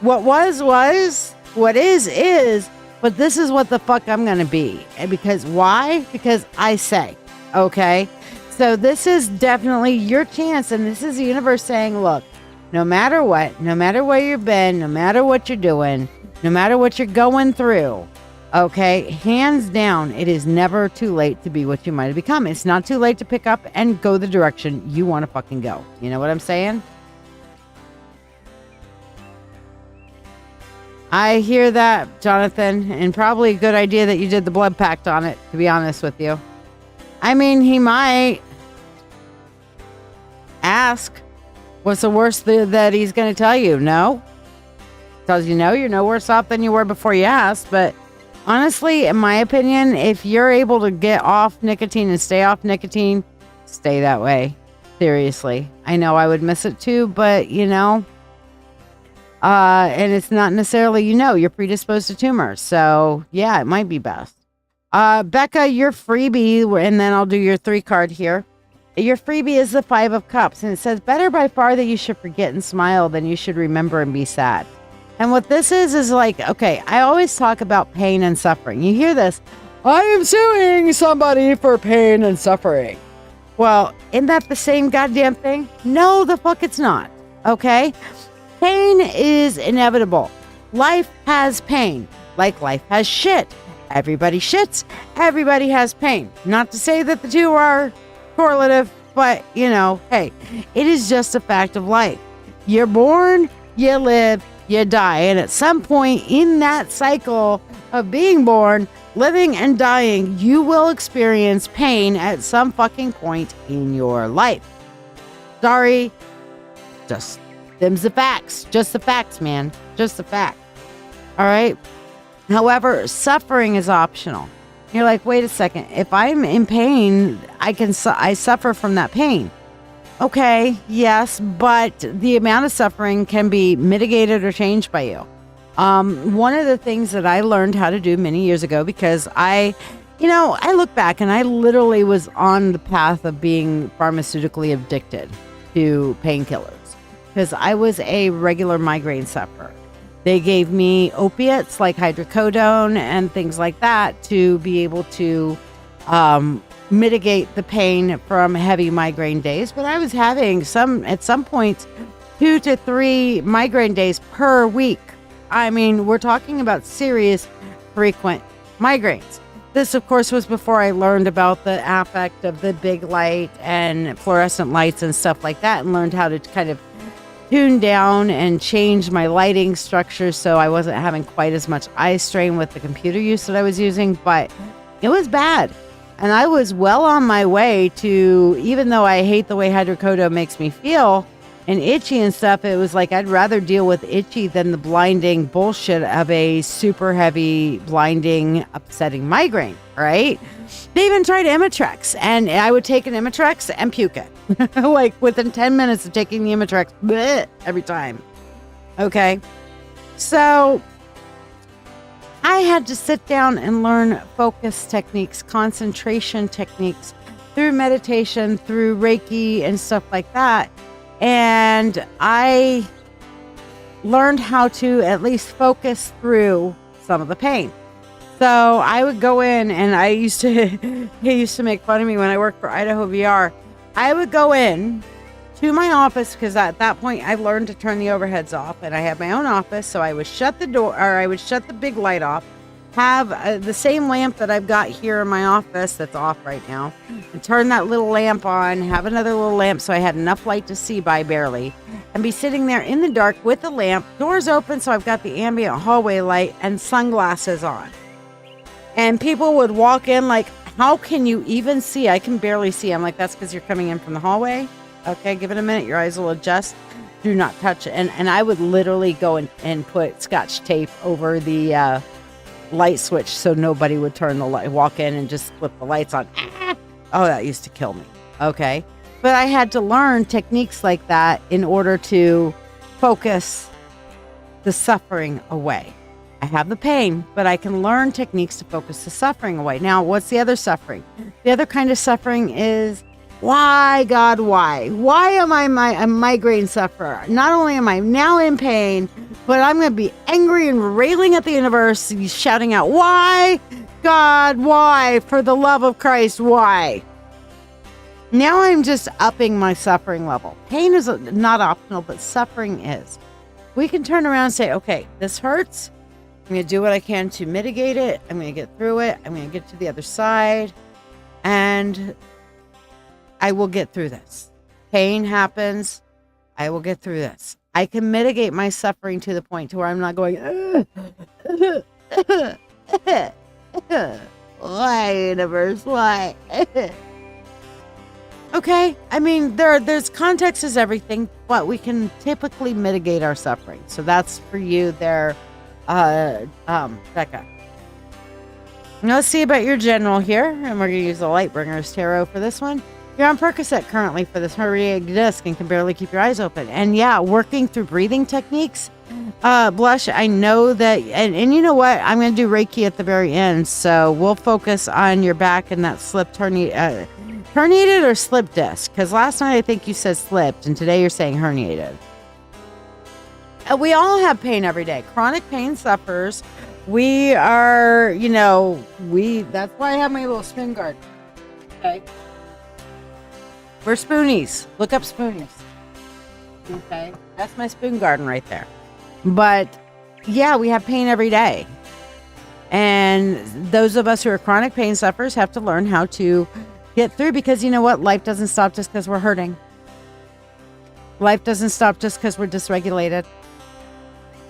Speaker 1: what was, what is, but this is what the fuck I'm going to be. And because why? Because I say, okay? So this is definitely your chance. And this is the universe saying, look, no matter what, no matter where you've been, no matter what you're doing, no matter what you're going through, okay, hands down, it is never too late to be what you might have become. It's not too late to pick up and go the direction you want to fucking go. You know what I'm saying? I hear that, Jonathan, and probably a good idea that you did the blood pact on it, to be honest with you. I mean, he might ask, what's the worst that he's going to tell you? No? Tells you no, you're no worse off than you were before you asked. But honestly, in my opinion, if you're able to get off nicotine and stay off nicotine, stay that way. Seriously. I know I would miss it too, but and it's not necessarily, you're predisposed to tumors. So yeah, it might be best. Becca, your freebie, and then I'll do your 3 card here. Your freebie is the 5 of Cups, and it says, better by far that you should forget and smile than you should remember and be sad. And what this is like, okay, I always talk about pain and suffering. You hear this, I am suing somebody for pain and suffering. Well, isn't that the same goddamn thing? No, the fuck it's not, okay? Pain is inevitable. Life has pain, like life has shit. Everybody shits, everybody has pain. Not to say that the two are correlative, but, hey, it is just a fact of life. You're born, you live, you die. And at some point in that cycle of being born, living, and dying, you will experience pain at some fucking point in your life. Sorry, just them's the facts. Just the facts, man. Just the fact. All right? However, suffering is optional. You're like, wait a second. If I'm in pain, I suffer from that pain. Okay, yes, but the amount of suffering can be mitigated or changed by you. One of the things that I learned how to do many years ago, because I look back and I literally was on the path of being pharmaceutically addicted to painkillers because I was a regular migraine sufferer. They gave me opiates like hydrocodone and things like that to be able to mitigate the pain from heavy migraine days. But I was having at some points 2 to 3 migraine days per week. I mean, we're talking about serious, frequent migraines. This, of course, was before I learned about the affect of the big light and fluorescent lights and stuff like that, and learned how to kind of tune down and change my lighting structure so I wasn't having quite as much eye strain with the computer use that I was using. But it was bad. And I was well on my way to, even though I hate the way hydrocodone makes me feel and itchy and stuff, it was like I'd rather deal with itchy than the blinding bullshit of a super heavy, blinding, upsetting migraine, right? They even tried Imitrex, and I would take an Imitrex and puke it. Like within 10 minutes of taking the Imitrex, bleh, every time. Okay. So I had to sit down and learn focus techniques, concentration techniques through meditation, through Reiki and stuff like that. And I learned how to at least focus through some of the pain. So I would go in, and he used to make fun of me when I worked for Idaho VR. I would go in to my office because at that point I learned to turn the overheads off, and I had my own office. So I would shut the door, or I would shut the big light off, have the same lamp that I've got here in my office that's off right now, and turn that little lamp on, have another little lamp so I had enough light to see by barely, and be sitting there in the dark with the lamp, doors open so I've got the ambient hallway light, and sunglasses on. And people would walk in like, How can you even see? I can barely see. I'm like, that's because you're coming in from the hallway. Okay, give it a minute. Your eyes will adjust. Do not touch it. And I would literally go and put Scotch tape over the light switch so nobody would turn the light, walk in and just flip the lights on. Oh, that used to kill me. Okay. But I had to learn techniques like that in order to focus the suffering away. I have the pain, but I can learn techniques to focus the suffering away. Now, what's the other suffering? The other kind of suffering is, why, God, why? Why am I a migraine sufferer? Not only am I now in pain, but I'm going to be angry and railing at the universe, shouting out, why, God, why? For the love of Christ, why? Now I'm just upping my suffering level. Pain is not optional, but suffering is. We can turn around and say, okay, this hurts. I'm going to do what I can to mitigate it. I'm going to get through it. I'm going to get to the other side. And I will get through this. Pain happens. I will get through this. I can mitigate my suffering to the point to where I'm not going, why, universe, why? Okay, I mean, there's context is everything, but we can typically mitigate our suffering. So that's for you there, Becca. Now let's see about your general here, and we're going to use the Lightbringer's Tarot for this one. You're on Percocet currently for this herniated disc and can barely keep your eyes open. And yeah, working through breathing techniques. Blush, I know that, and you know what? I'm going to do Reiki at the very end, so we'll focus on your back and that slipped herniated or slipped disc, because last night I think you said slipped, and today you're saying herniated. We all have pain every day. Chronic pain sufferers. We are, that's why I have my little spoon guard. Okay. We're spoonies. Look up spoonies. Okay. That's my spoon garden right there. But yeah, we have pain every day. And those of us who are chronic pain sufferers have to learn how to get through, because you know what? Life doesn't stop just because we're hurting. Life doesn't stop just because we're dysregulated.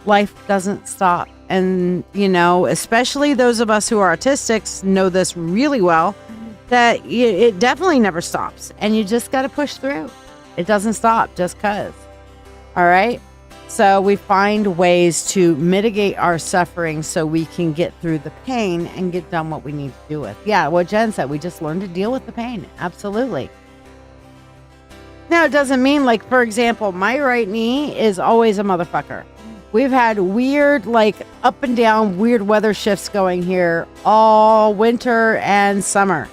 Speaker 1: Life doesn't stop. And, especially those of us who are autistics know this really well, that it definitely never stops. And you just got to push through. It doesn't stop just because. All right? So we find ways to mitigate our suffering so we can get through the pain and get done what we need to do with. Yeah, what Jen said, we just learn to deal with the pain. Absolutely. Now, it doesn't mean, like, for example, my right knee is always a motherfucker. We've had weird, up and down, weird weather shifts going here all winter and summer.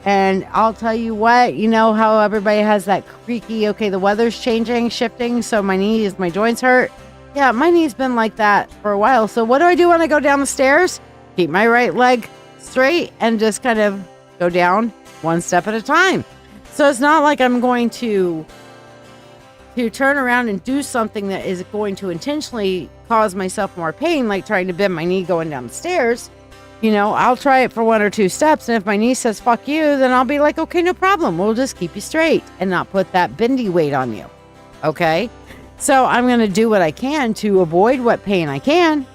Speaker 1: And I'll tell you what, you know how everybody has that creaky, okay, the weather's changing, shifting, so my joints hurt. Yeah, my knee's been like that for a while. So what do I do when I go down the stairs? Keep my right leg straight and just kind of go down one step at a time. So it's not like I'm going to turn around and do something that is going to intentionally cause myself more pain, like trying to bend my knee going down the stairs. I'll try it for 1 or 2 steps. And if my knee says, fuck you, then I'll be like, okay, no problem. We'll just keep you straight and not put that bendy weight on you. Okay. So I'm going to do what I can to avoid what pain I can,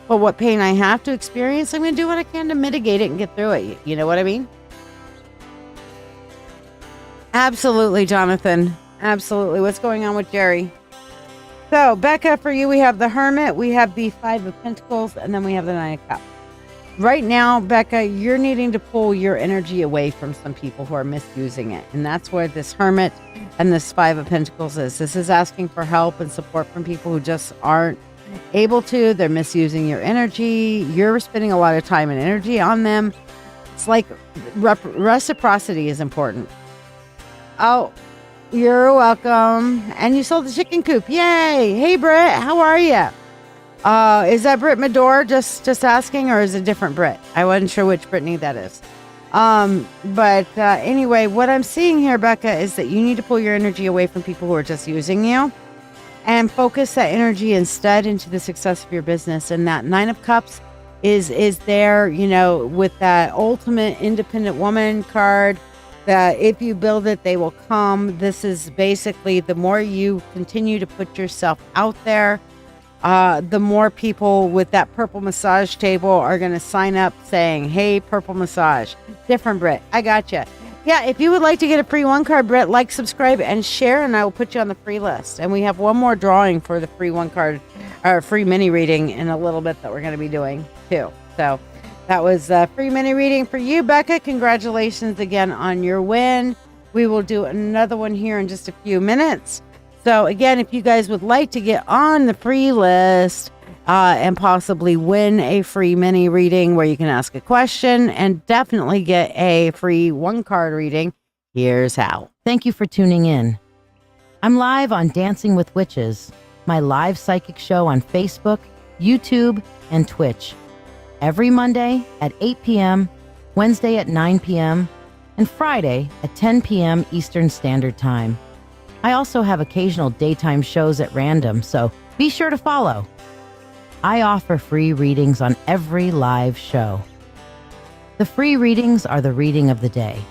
Speaker 1: but what pain I have to experience, I'm going to do what I can to mitigate it and get through it. You know what I mean? Absolutely, Jonathan. Absolutely. What's going on with Jerry? So Becca, for you, we have the Hermit, we have the 5 of Pentacles, and then we have the 9 of Cups. Right now, Becca, you're needing to pull your energy away from some people who are misusing it. And that's where this Hermit and this 5 of Pentacles is. This is asking for help and support from people who just aren't able to. They're misusing your energy. You're spending a lot of time and energy on them. It's like reciprocity is important. Oh, you're welcome. And you sold the chicken coop. Yay. Hey, Britt, how are you? Is that Britt Medor just asking, or is it a different Britt? I wasn't sure which Brittany that is. But anyway, what I'm seeing here, Becca, is that you need to pull your energy away from people who are just using you and focus that energy instead into the success of your business. And that 9 of Cups is there, with that ultimate independent woman card, that if you build it, they will come. This is basically the more you continue to put yourself out there, the more people with that purple massage table are going to sign up saying, hey, purple massage. Different Brit. I gotcha. Yeah, if you would like to get a free one card, Brit, like, subscribe, and share, and I will put you on the free list. And we have one more drawing for the free one card, or free mini reading in a little bit that we're going to be doing too. So that was a free mini reading for you, Becca. Congratulations again on your win. We will do another one here in just a few minutes. So again, if you guys would like to get on the free list and possibly win a free mini reading where you can ask a question and definitely get a free one card reading, here's how.
Speaker 2: Thank you for tuning in. I'm live on Dancing with Witches, my live psychic show on Facebook, YouTube, and Twitch. Every Monday at 8 p.m., Wednesday at 9 p.m., and Friday at 10 p.m. Eastern Standard Time. I also have occasional daytime shows at random, so be sure to follow. I offer free readings on every live show. The free readings are the reading of the day,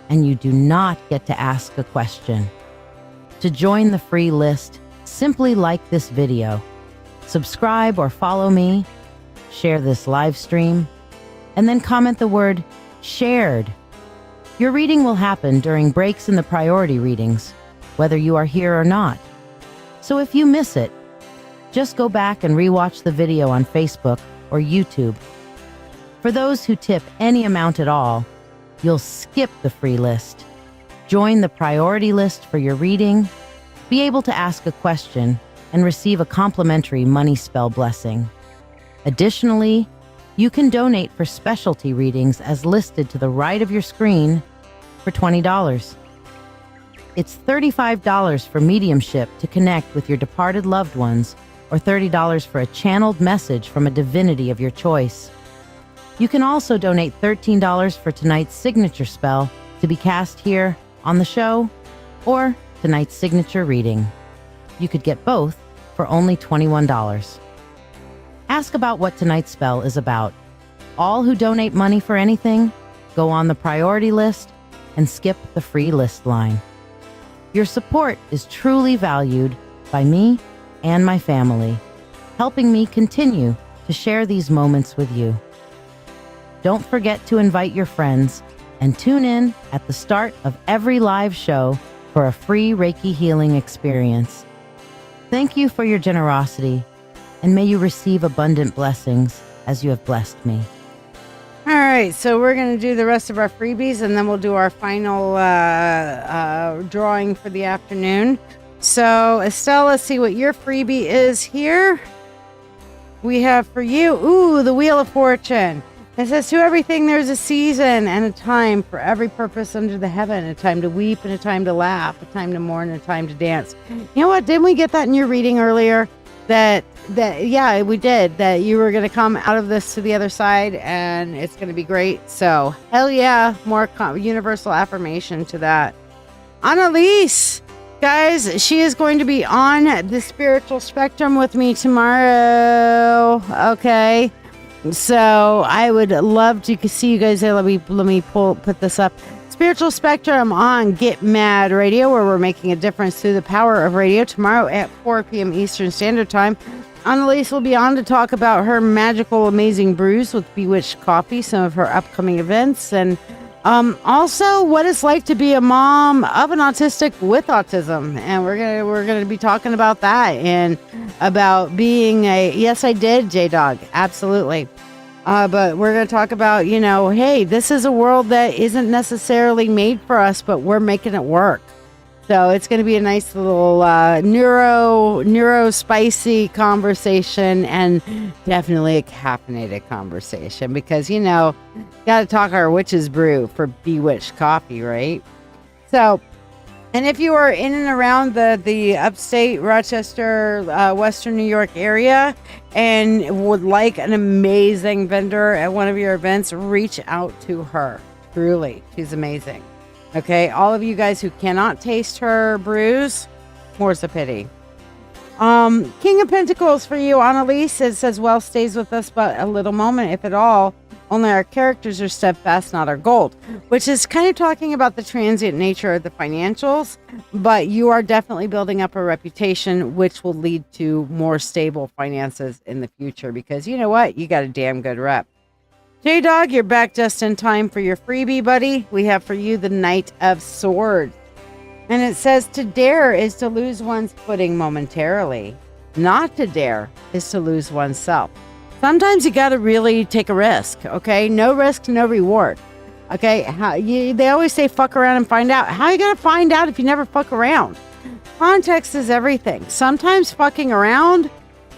Speaker 2: and you do not get to ask a question. To join the free list, simply like this video, subscribe or follow me, share this live stream, and then comment the word shared. Your reading will happen during breaks in the priority readings, whether you are here or not. So if you miss it, just go back and rewatch the video on Facebook or YouTube. For those who tip any amount at all, you'll skip the free list, join the priority list for your reading, be able to ask a question, and receive a complimentary money spell blessing. Additionally, you can donate for specialty readings as listed to the right of your screen for $20. It's $35 for mediumship to connect with your departed loved ones, or $30 for a channeled message from a divinity of your choice. You can also donate $13 for tonight's signature spell to be cast here on the show, or tonight's signature reading. You could get both for only $21. Ask about what tonight's spell is about. All who donate money for anything go on the priority list and skip the free list line. Your support is truly valued by me and my family, helping me continue to share these moments with you. Don't forget to invite your friends and tune in at the start of every live show for a free Reiki healing experience. Thank you for your generosity, and may you receive abundant blessings as you have blessed me.
Speaker 1: All right, so we're going to do the rest of our freebies, and then we'll do our final drawing for the afternoon. So, Estelle, let's see what your freebie is here. We have for you, the Wheel of Fortune. It says, to everything there's a season and a time for every purpose under the heaven, a time to weep and a time to laugh, a time to mourn and a time to dance. You know what? Didn't we get that in your reading earlier? That yeah, we did, that you were going to come out of this to the other side and it's going to be great. So hell yeah, more universal affirmation to that. Annalise, guys, she is going to be on the spiritual spectrum with me tomorrow. Okay, so I would love to see you guys there. Let me put this up. Spiritual Spectrum on Get Mad Radio, where we're making a difference through the power of radio, tomorrow at 4 p.m. Eastern Standard Time. Annalise will be on to talk about her magical, amazing brews with Bewitched Coffee, some of her upcoming events, and also what it's like to be a mom of an autistic with autism. And we're gonna be talking about that and about being yes, I did, J-Dog, absolutely. But we're going to talk about, hey, this is a world that isn't necessarily made for us, but we're making it work. So it's going to be a nice little neuro spicy conversation, and definitely a caffeinated conversation because, got to talk our witch's brew for Bewitched Coffee, right? So, and if you are in and around the upstate Rochester, Western New York area and would like an amazing vendor at one of your events, reach out to her. Truly, she's amazing. Okay, all of you guys who cannot taste her brews, more's the pity. King of Pentacles for you, Annalise. It says, well, stays with us but a little moment, if at all. Only our characters are steadfast, not our gold, which is kind of talking about the transient nature of the financials, but you are definitely building up a reputation, which will lead to more stable finances in the future because you know what? You got a damn good rep. J-Dog, you're back just in time for your freebie, buddy. We have for you the Knight of Swords. And it says to dare is to lose one's footing momentarily. Not to dare is to lose oneself. Sometimes you got to really take a risk, okay? No risk, no reward, okay? They always say fuck around and find out. How are you going to find out if you never fuck around? Context is everything. Sometimes fucking around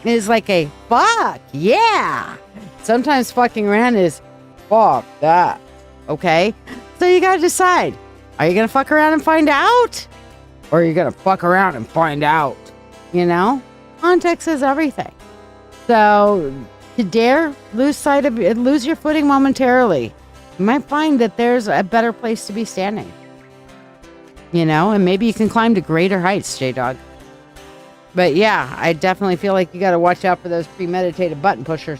Speaker 1: is like a fuck, yeah. Sometimes fucking around is fuck that, okay? So you got to decide. Are you going to fuck around and find out? Or are you going to fuck around and find out? You know? Context is everything. So to dare, lose your footing momentarily. You might find that there's a better place to be standing. You know, and maybe you can climb to greater heights, J-Dog. But yeah, I definitely feel like you got to watch out for those premeditated button pushers.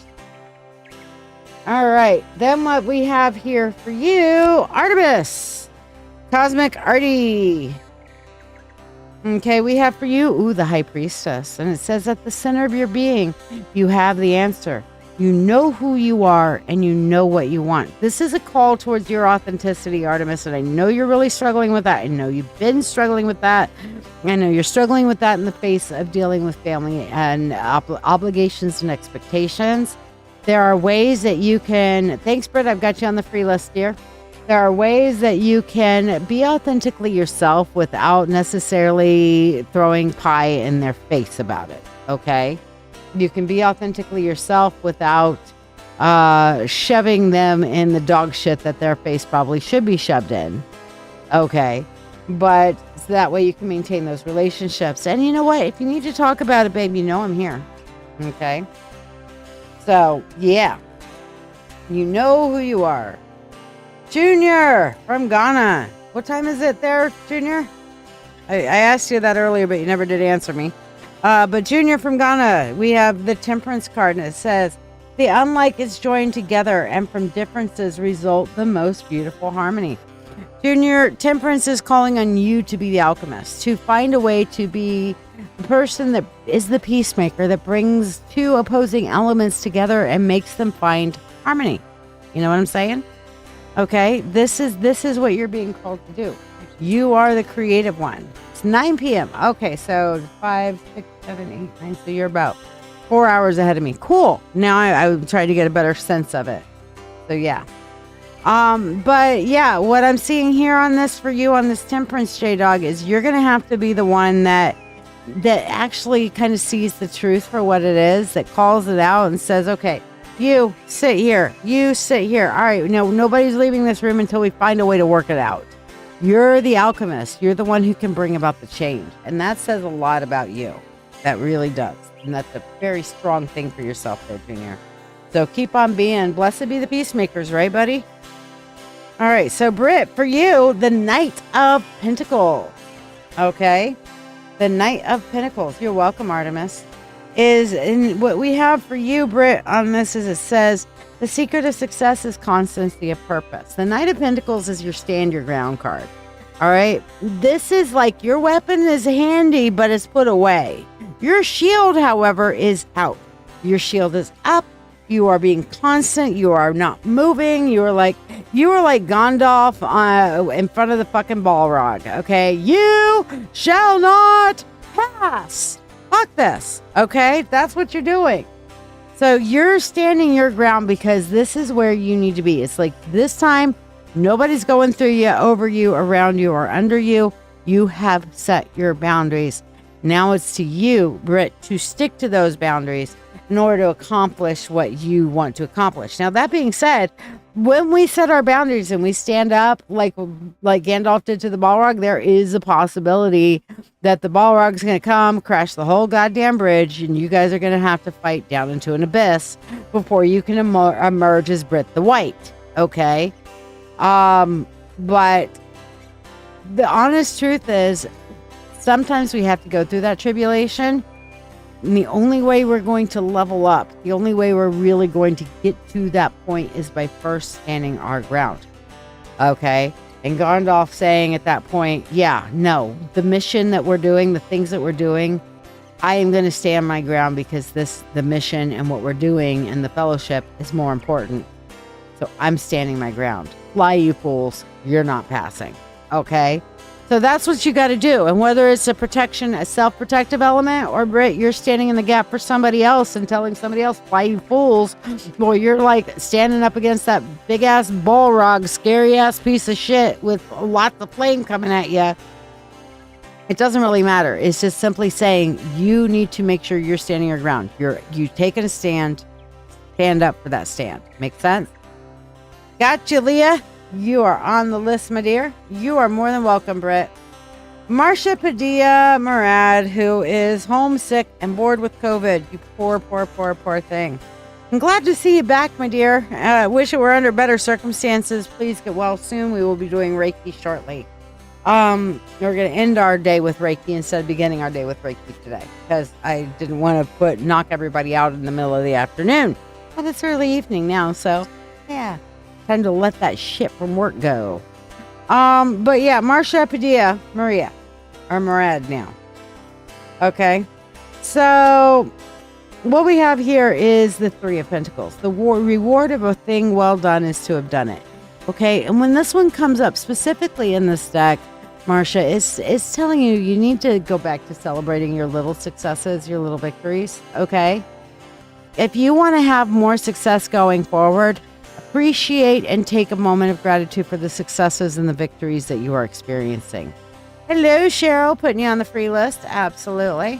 Speaker 1: All right, then what we have here for you, Artemis, Cosmic Artie. Okay, we have for you, the High Priestess. And it says at the center of your being, you have the answer. You know who you are and you know what you want. This is a call towards your authenticity, Artemis. And I know you're really struggling with that. I know you've been struggling with that. I know you're struggling with that in the face of dealing with family and obligations and expectations. There are ways that you can... Thanks, Britt. I've got you on the free list, dear. There are ways that you can be authentically yourself without necessarily throwing pie in their face about it, okay? You can be authentically yourself without shoving them in the dog shit that their face probably should be shoved in, okay? But so that way you can maintain those relationships. And you know what? If you need to talk about it, babe, you know I'm here, okay? So, yeah. You know who you are. Junior from Ghana. What time is it there, Junior? I asked you that earlier, but you never did answer me. But Junior from Ghana, we have the Temperance card, and it says, the unlike is joined together, and from differences result the most beautiful harmony. Junior, Temperance is calling on you to be the alchemist, to find a way to be the person that is the peacemaker, that brings two opposing elements together and makes them find harmony. You know what I'm saying? Okay, this is what you're being called to do. You are the creative one. It's 9 p.m. Okay, so 5, 6, 7, 8, 9. So you're about 4 hours ahead of me. Cool. Now I'm trying to get a better sense of it. So yeah. But yeah, what I'm seeing here on this for you on this Temperance J-Dog is you're gonna have to be the one that actually kind of sees the truth for what it is, that calls it out and says, okay, you sit here. You sit here. All right. No, nobody's leaving this room until we find a way to work it out. You're the alchemist. You're the one who can bring about the change. And that says a lot about you. That really does. And that's a very strong thing for yourself there, Junior. So keep on being. Blessed be the peacemakers, right, buddy? All right. So, Britt, for you, the Knight of Pentacles. Okay. The Knight of Pentacles. You're welcome, Artemis. Is in what we have for you, Britt, on this is it says the secret of success is constancy of purpose. The Knight of Pentacles is your stand your ground card. All right. This is like your weapon is handy, but it's put away. Your shield, however, is out. Your shield is up. You are being constant. You are not moving. You are like Gandalf in front of the fucking Balrog. Okay. You shall not pass. Fuck this. Okay. That's what you're doing. So you're standing your ground because this is where you need to be. It's like this time, nobody's going through you, over you, around you, or under you. You have set your boundaries. Now it's to you, Britt, to stick to those boundaries in order to accomplish what you want to accomplish. Now, that being said, when we set our boundaries and we stand up like Gandalf did to the Balrog, there is a possibility that the Balrog's going to come, crash the whole goddamn bridge, and you guys are going to have to fight down into an abyss before you can emerge as Britt the White. Okay? But the honest truth is, sometimes we have to go through that tribulation And the only way we're going to level up, the only way we're really going to get to that point is by first standing our ground. Okay? And Gandalf saying at that point, yeah, no, the mission that we're doing, the things that we're doing, I am going to stand my ground because the mission and what we're doing and the fellowship is more important. So I'm standing my ground. Fly, you fools. You're not passing. Okay? So that's what you got to do. And whether it's a self-protective element, or Britt, you're standing in the gap for somebody else and telling somebody else, why you fools? Well, you're like standing up against that big ass Balrog, scary ass piece of shit with lots of flame coming at you. It doesn't really matter. It's just simply saying you need to make sure you're standing your ground. You taking a stand up for that stand. Make sense? Gotcha, Leah. You are on the list, my dear. You are more than welcome, Britt. Marcia Padilla Murad, who is homesick and bored with COVID. You poor thing. I'm glad to see you back, my dear. I wish it were under better circumstances. Please get well soon. We will be doing Reiki shortly. We're going to end our day with Reiki instead of beginning our day with Reiki today, because I didn't want to knock everybody out in the middle of the afternoon. Well, it's early evening now, so yeah. Time to let that shit from work go. But yeah, Marcia Padilla, Murad now. Okay. So what we have here is the Three of Pentacles. The reward of a thing well done is to have done it. Okay. And when this one comes up specifically in this deck, Marcia, is telling you need to go back to celebrating your little successes, your little victories. Okay. If you want to have more success going forward, appreciate and take a moment of gratitude for the successes and the victories that you are experiencing. Hello, Cheryl, putting you on the free list. Absolutely.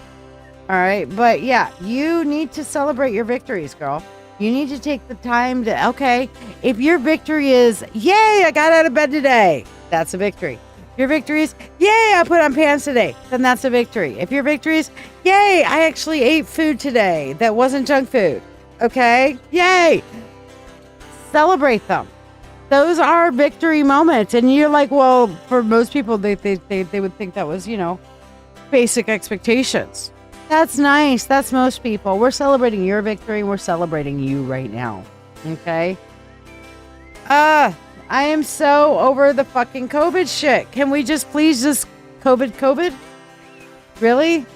Speaker 1: All right. But yeah, you need to celebrate your victories, girl. You need to take the time to, okay, if your victory is, yay, I got out of bed today, that's a victory. Your victory is, yay, I put on pants today, then that's a victory. If your victory is, yay, I actually ate food today that wasn't junk food, okay, yay. Celebrate them. Those are victory moments. And you're like, well, for most people, they would think that was, basic expectations. That's nice. That's most people. We're celebrating your victory. We're celebrating you right now. Okay? I am so over the fucking COVID shit. Can we just please just COVID? Really?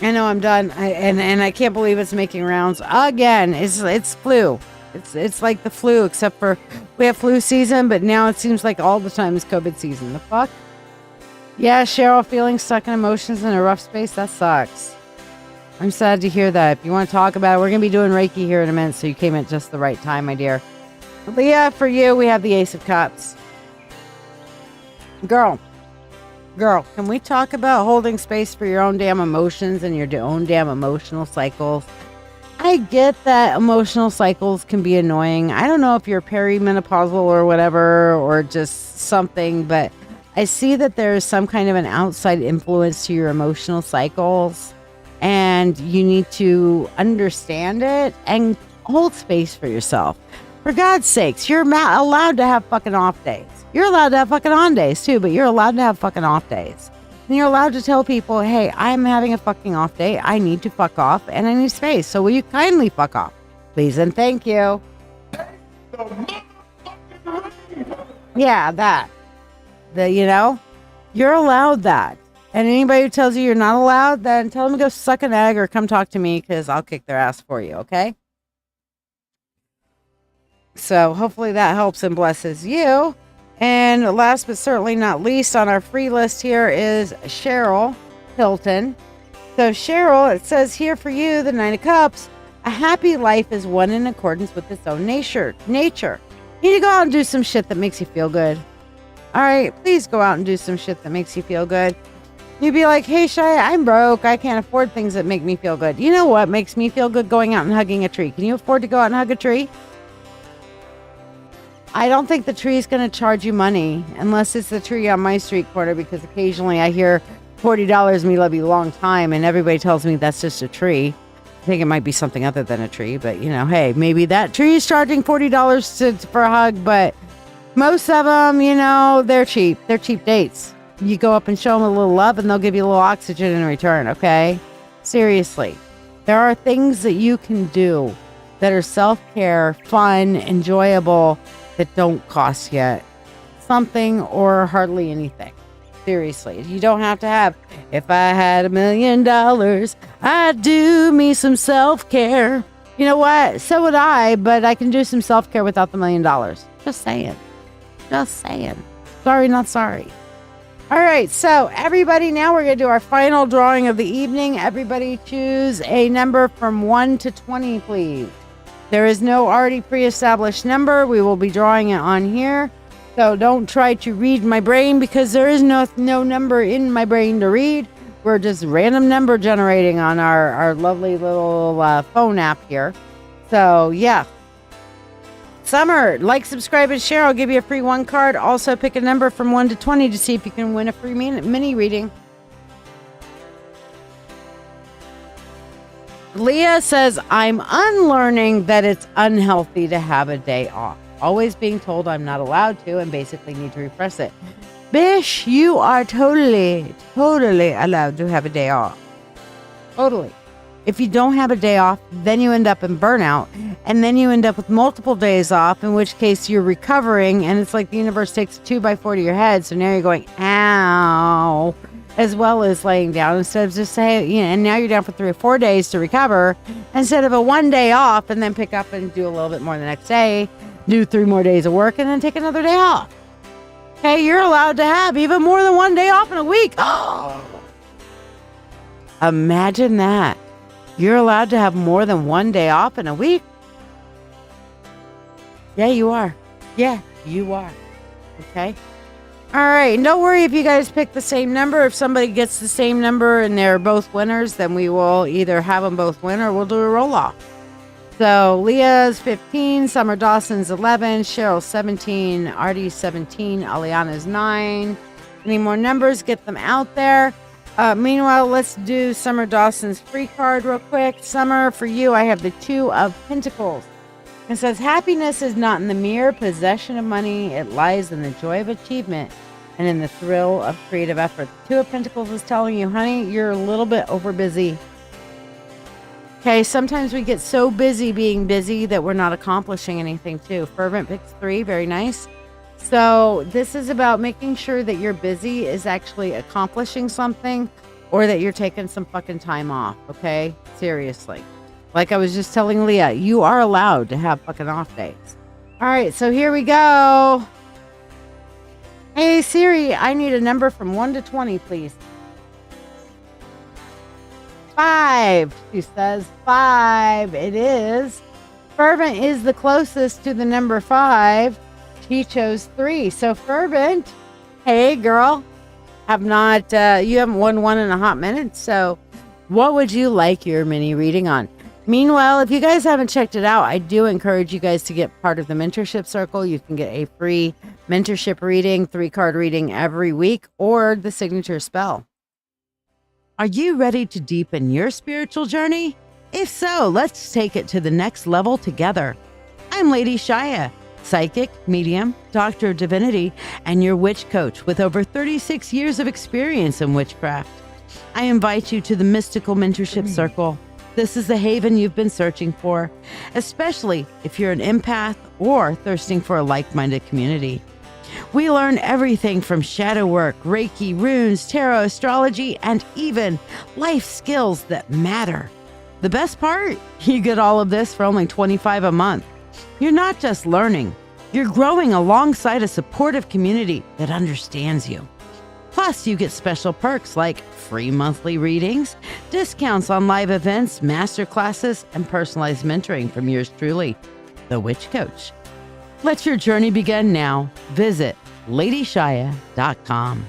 Speaker 1: I know I'm done. And I can't believe it's making rounds again. It's flu. It's like the flu, except for we have flu season, but now it seems like all the time is COVID season. The fuck? Yeah, Cheryl, feeling stuck in emotions in a rough space. That sucks. I'm sad to hear that. If you want to talk about it, we're going to be doing Reiki here in a minute, so you came at just the right time, my dear. Leah, for you, we have the Ace of Cups. Girl, can we talk about holding space for your own damn emotions and your own damn emotional cycles? I get that emotional cycles can be annoying. I don't know if you're perimenopausal or whatever, or just something, but I see that there is some kind of an outside influence to your emotional cycles, and you need to understand it and hold space for yourself. For God's sakes, you're allowed to have fucking off days. You're allowed to have fucking on days too, but you're allowed to have fucking off days. And you're allowed to tell people, hey, I'm having a fucking off day. I need to fuck off and I need space. So will you kindly fuck off? Please and thank you. Yeah, that. You're allowed that. And anybody who tells you you're not allowed, then tell them to go suck an egg or come talk to me, because I'll kick their ass for you, okay? So hopefully that helps and blesses you. And last but certainly not least on our free list here is Cheryl Hilton. So Cheryl, it says here for you, the Nine of Cups, a happy life is one in accordance with its own nature. You need to go out and do some shit that makes you feel good. All right, please go out and do some shit that makes you feel good. You'd be like, hey, Shiya, I'm broke. I can't afford things that make me feel good. You know what makes me feel good? Going out and hugging a tree. Can you afford to go out and hug a tree? I don't think the tree is going to charge you money unless it's the tree on my street corner, because occasionally I hear $40 me love you long time and everybody tells me that's just a tree. I think it might be something other than a tree, but hey, maybe that tree is charging $40 for a hug, but most of them, they're cheap. They're cheap dates. you go up and show them a little love and they'll give you a little oxygen in return, okay? Seriously. There are things that you can do that are self-care, fun, enjoyable, that don't cost you something or hardly anything. Seriously. You don't have to have, if I had $1 million, I'd do me some self-care. You know what? So would I, but I can do some self-care without the $1 million. Just saying. Just saying. Sorry, not sorry. All right, so everybody, now we're going to do our final drawing of the evening. Everybody choose a number from 1 to 20, please. There is no already pre-established number. We will be drawing it on here. So don't try to read my brain because there is no number in my brain to read. We're just random number generating on our lovely little phone app here. So, yeah. Summer, like, subscribe, and share. I'll give you a free 1 card. Also, pick a number from 1 to 20 to see if you can win a free mini reading. Leah says, I'm unlearning that it's unhealthy to have a day off. Always being told I'm not allowed to and basically need to repress it. Bish, you are totally allowed to have a day off. Totally. If you don't have a day off, then you end up in burnout, and then you end up with multiple days off, in which case you're recovering, and it's like the universe takes a 2x4 to your head, so now you're going, ow, as well as laying down, instead of just saying, and now you're down for 3 or 4 days to recover, instead of a 1 day off, and then pick up and do a little bit more the next day, do 3 more days of work, and then take another day off. Okay, you're allowed to have even more than 1 day off in a week. Oh, imagine that. You're allowed to have more than 1 day off in a week? Yeah, you are. Yeah, you are. Okay? All right. And don't worry if you guys pick the same number. If somebody gets the same number and they're both winners, then we will either have them both win or we'll do a roll-off. So Leah's 15, Summer Dawson's 11, Cheryl's 17, Artie's 17, Aliana's 9. Any more numbers? Get them out there. Meanwhile, let's do Summer Dawson's free card real quick. Summer, for you, I have the 2 of Pentacles. It says, happiness is not in the mere possession of money. It lies in the joy of achievement and in the thrill of creative effort. The 2 of Pentacles is telling you, honey, you're a little bit over busy. Okay, sometimes we get so busy being busy that we're not accomplishing anything too. Fervent picks 3, very nice. So this is about making sure that you're busy is actually accomplishing something or that you're taking some fucking time off, okay? Seriously. Like I was just telling Leah, you are allowed to have fucking off days. All right, so here we go. Hey, Siri, I need a number from 1 to 20, please. 5, she says. 5 it is. Fervent is the closest to the number 5. He chose 3. So Fervent, hey girl, you haven't won one in a hot minute. So what would you like your mini reading on? Meanwhile, if you guys haven't checked it out, I do encourage you guys to get part of the mentorship circle. You can get a free mentorship reading, 3-card reading every week, or the signature spell.
Speaker 2: Are you ready to deepen your spiritual journey? If so, let's take it to the next level together. I'm LadyShiya, psychic, medium, doctor of divinity, and your witch coach with over 36 years of experience in witchcraft. I invite you to the Mystical Mentorship Circle. This is the haven you've been searching for, especially if you're an empath or thirsting for a like-minded community. We learn everything from shadow work, Reiki, runes, tarot, astrology, and even life skills that matter. The best part? You get all of this for only $25 a month. You're not just learning, you're growing alongside a supportive community that understands you. Plus, you get special perks like free monthly readings, discounts on live events, master classes, and personalized mentoring from yours truly, the Witch Coach. Let your journey begin now. Visit LadyShiya.com.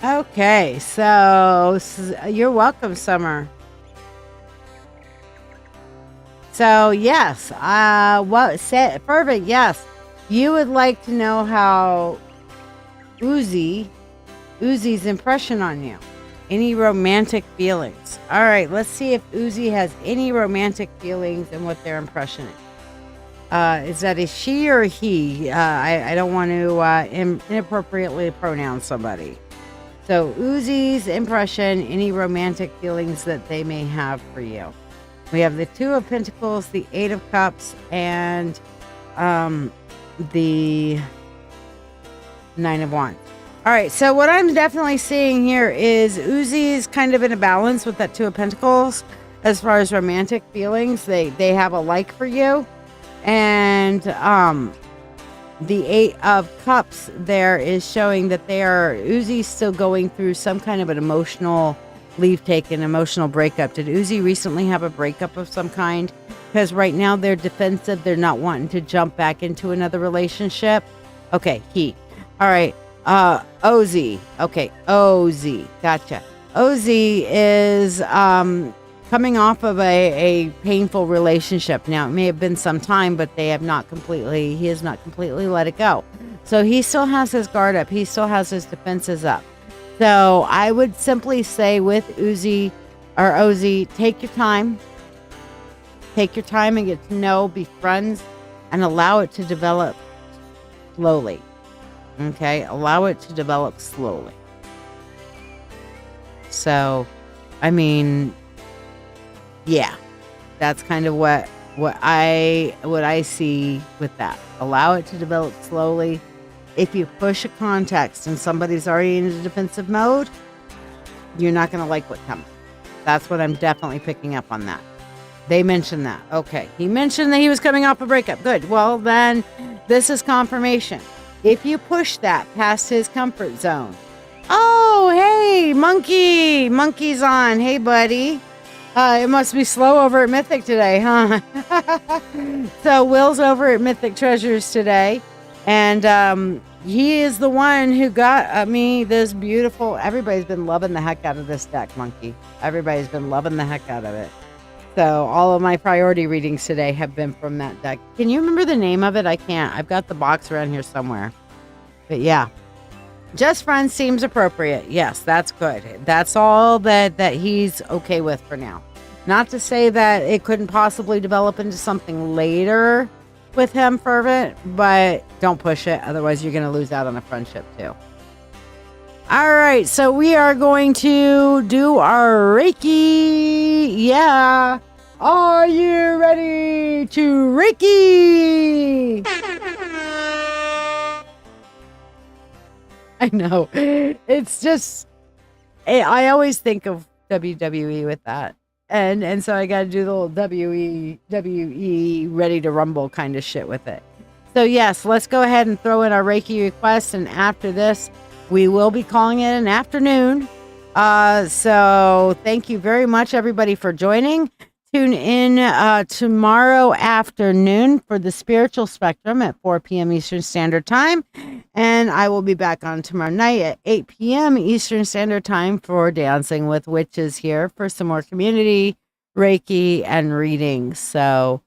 Speaker 1: Okay, so you're welcome, Summer. So yes, Fervent, yes. You would like to know how Uzi's impression on you. Any romantic feelings? All right, let's see if Uzi has any romantic feelings and what their impression is. Is that a she or he? I don't want to inappropriately pronounce somebody. So Uzi's impression, any romantic feelings that they may have for you. We have the Two of Pentacles, the Eight of Cups, and the Nine of Wands. All right, so what I'm definitely seeing here is Uzi's kind of in a balance with that Two of Pentacles as far as romantic feelings. They have a like for you. And the Eight of Cups there is showing that Uzi's still going through some kind of an emotional leave taken, emotional breakup. Did Uzi recently have a breakup of some kind? Because right now they're defensive. They're not wanting to jump back into another relationship. Okay, he. All right. Oz. Okay, Oz. Gotcha. Oz is coming off of a painful relationship. Now, it may have been some time, but he has not completely let it go. So he still has his guard up. He still has his defenses up. So I would simply say with Uzi or Oz, take your time. Take your time and get to know, be friends, and allow it to develop slowly. Okay? Allow it to develop slowly. So, I mean, yeah, that's kind of what I see with that. Allow it to develop slowly. If you push a context and somebody's already in a defensive mode, you're not going to like what comes. That's what I'm definitely picking up on that. They mentioned that. Okay. He mentioned that he was coming off a breakup. Good. Well, then this is confirmation. If you push that past his comfort zone. Oh, hey, Monkey. Monkey's on. Hey, buddy. It must be slow over at Mythic today, huh? So Will's over at Mythic Treasures today. And he is the one who got me this beautiful... Everybody's been loving the heck out of this deck, Monkey. Everybody's been loving the heck out of it. So all of my priority readings today have been from that deck. Can you remember the name of it? I can't. I've got the box around here somewhere. But yeah. Just Friends seems appropriate. Yes, that's good. That's all that he's okay with for now. Not to say that it couldn't possibly develop into something later with him, Fervent, but don't push it. Otherwise, you're going to lose out on a friendship too. All right, so we are going to do our Reiki. Yeah. Are you ready to Reiki? I know. It's just, I always think of WWE with that. And so I got to do the little WWE ready to rumble kind of shit with it. So yes, let's go ahead and throw in our Reiki request. And after this, we will be calling it an afternoon. So thank you very much, everybody, for joining. Tune in tomorrow afternoon for the Spiritual Spectrum at 4 p.m. Eastern Standard Time. And I will be back on tomorrow night at 8 p.m. Eastern Standard Time for Dancing with Witches here for some more community, Reiki, and readings. So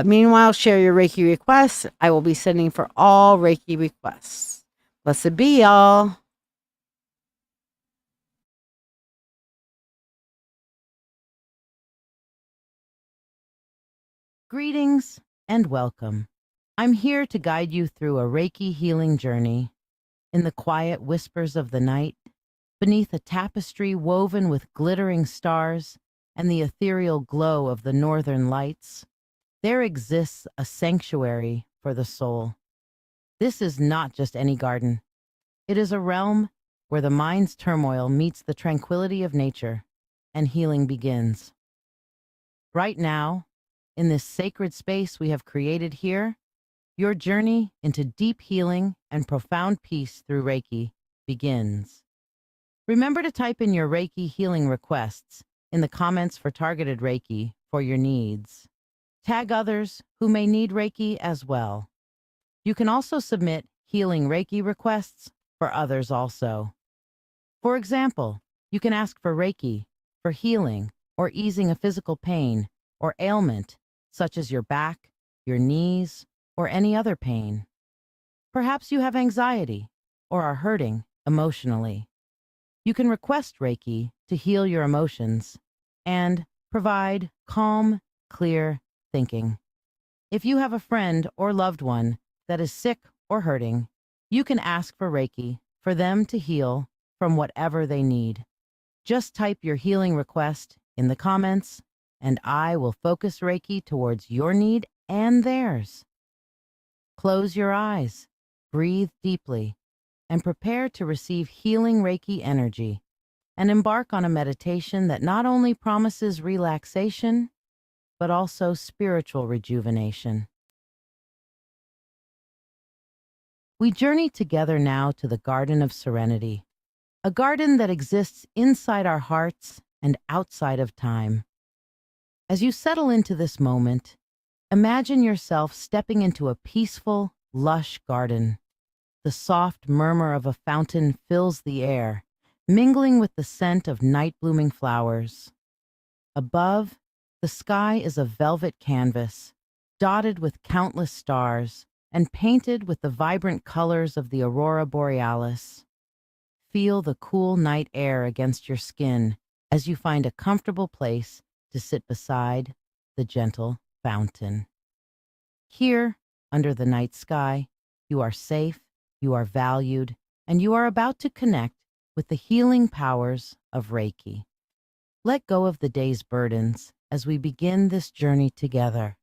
Speaker 1: meanwhile, share your Reiki requests. I will be sending for all Reiki requests. Blessed be, y'all.
Speaker 2: Greetings and welcome. I'm here to guide you through a Reiki healing journey. In the quiet whispers of the night, beneath a tapestry woven with glittering stars and the ethereal glow of the northern lights, there exists a sanctuary for the soul. This is not just any garden. It is a realm where the mind's turmoil meets the tranquility of nature and healing begins. Right now, in this sacred space we have created here, your journey into deep healing and profound peace through Reiki begins. Remember to type in your Reiki healing requests in the comments for targeted Reiki for your needs. Tag others who may need Reiki as well. You can also submit healing Reiki requests for others also. For example, you can ask for Reiki for healing or easing a physical pain or ailment, such as your back, your knees, or any other pain. Perhaps you have anxiety or are hurting emotionally. You can request Reiki to heal your emotions and provide calm, clear thinking. If you have a friend or loved one that is sick or hurting, you can ask for Reiki for them to heal from whatever they need. Just type your healing request in the comments, and I will focus Reiki towards your need and theirs. Close your eyes, breathe deeply, and prepare to receive healing Reiki energy, and embark on a meditation that not only promises relaxation, but also spiritual rejuvenation. We journey together now to the Garden of Serenity, a garden that exists inside our hearts and outside of time. As you settle into this moment, imagine yourself stepping into a peaceful, lush garden. The soft murmur of a fountain fills the air, mingling with the scent of night-blooming flowers. Above, the sky is a velvet canvas, dotted with countless stars and painted with the vibrant colors of the aurora borealis. Feel the cool night air against your skin as you find a comfortable place to sit beside the gentle fountain. Here, under the night sky, you are safe, you are valued, and you are about to connect with the healing powers of Reiki. Let go of the day's burdens as we begin this journey together.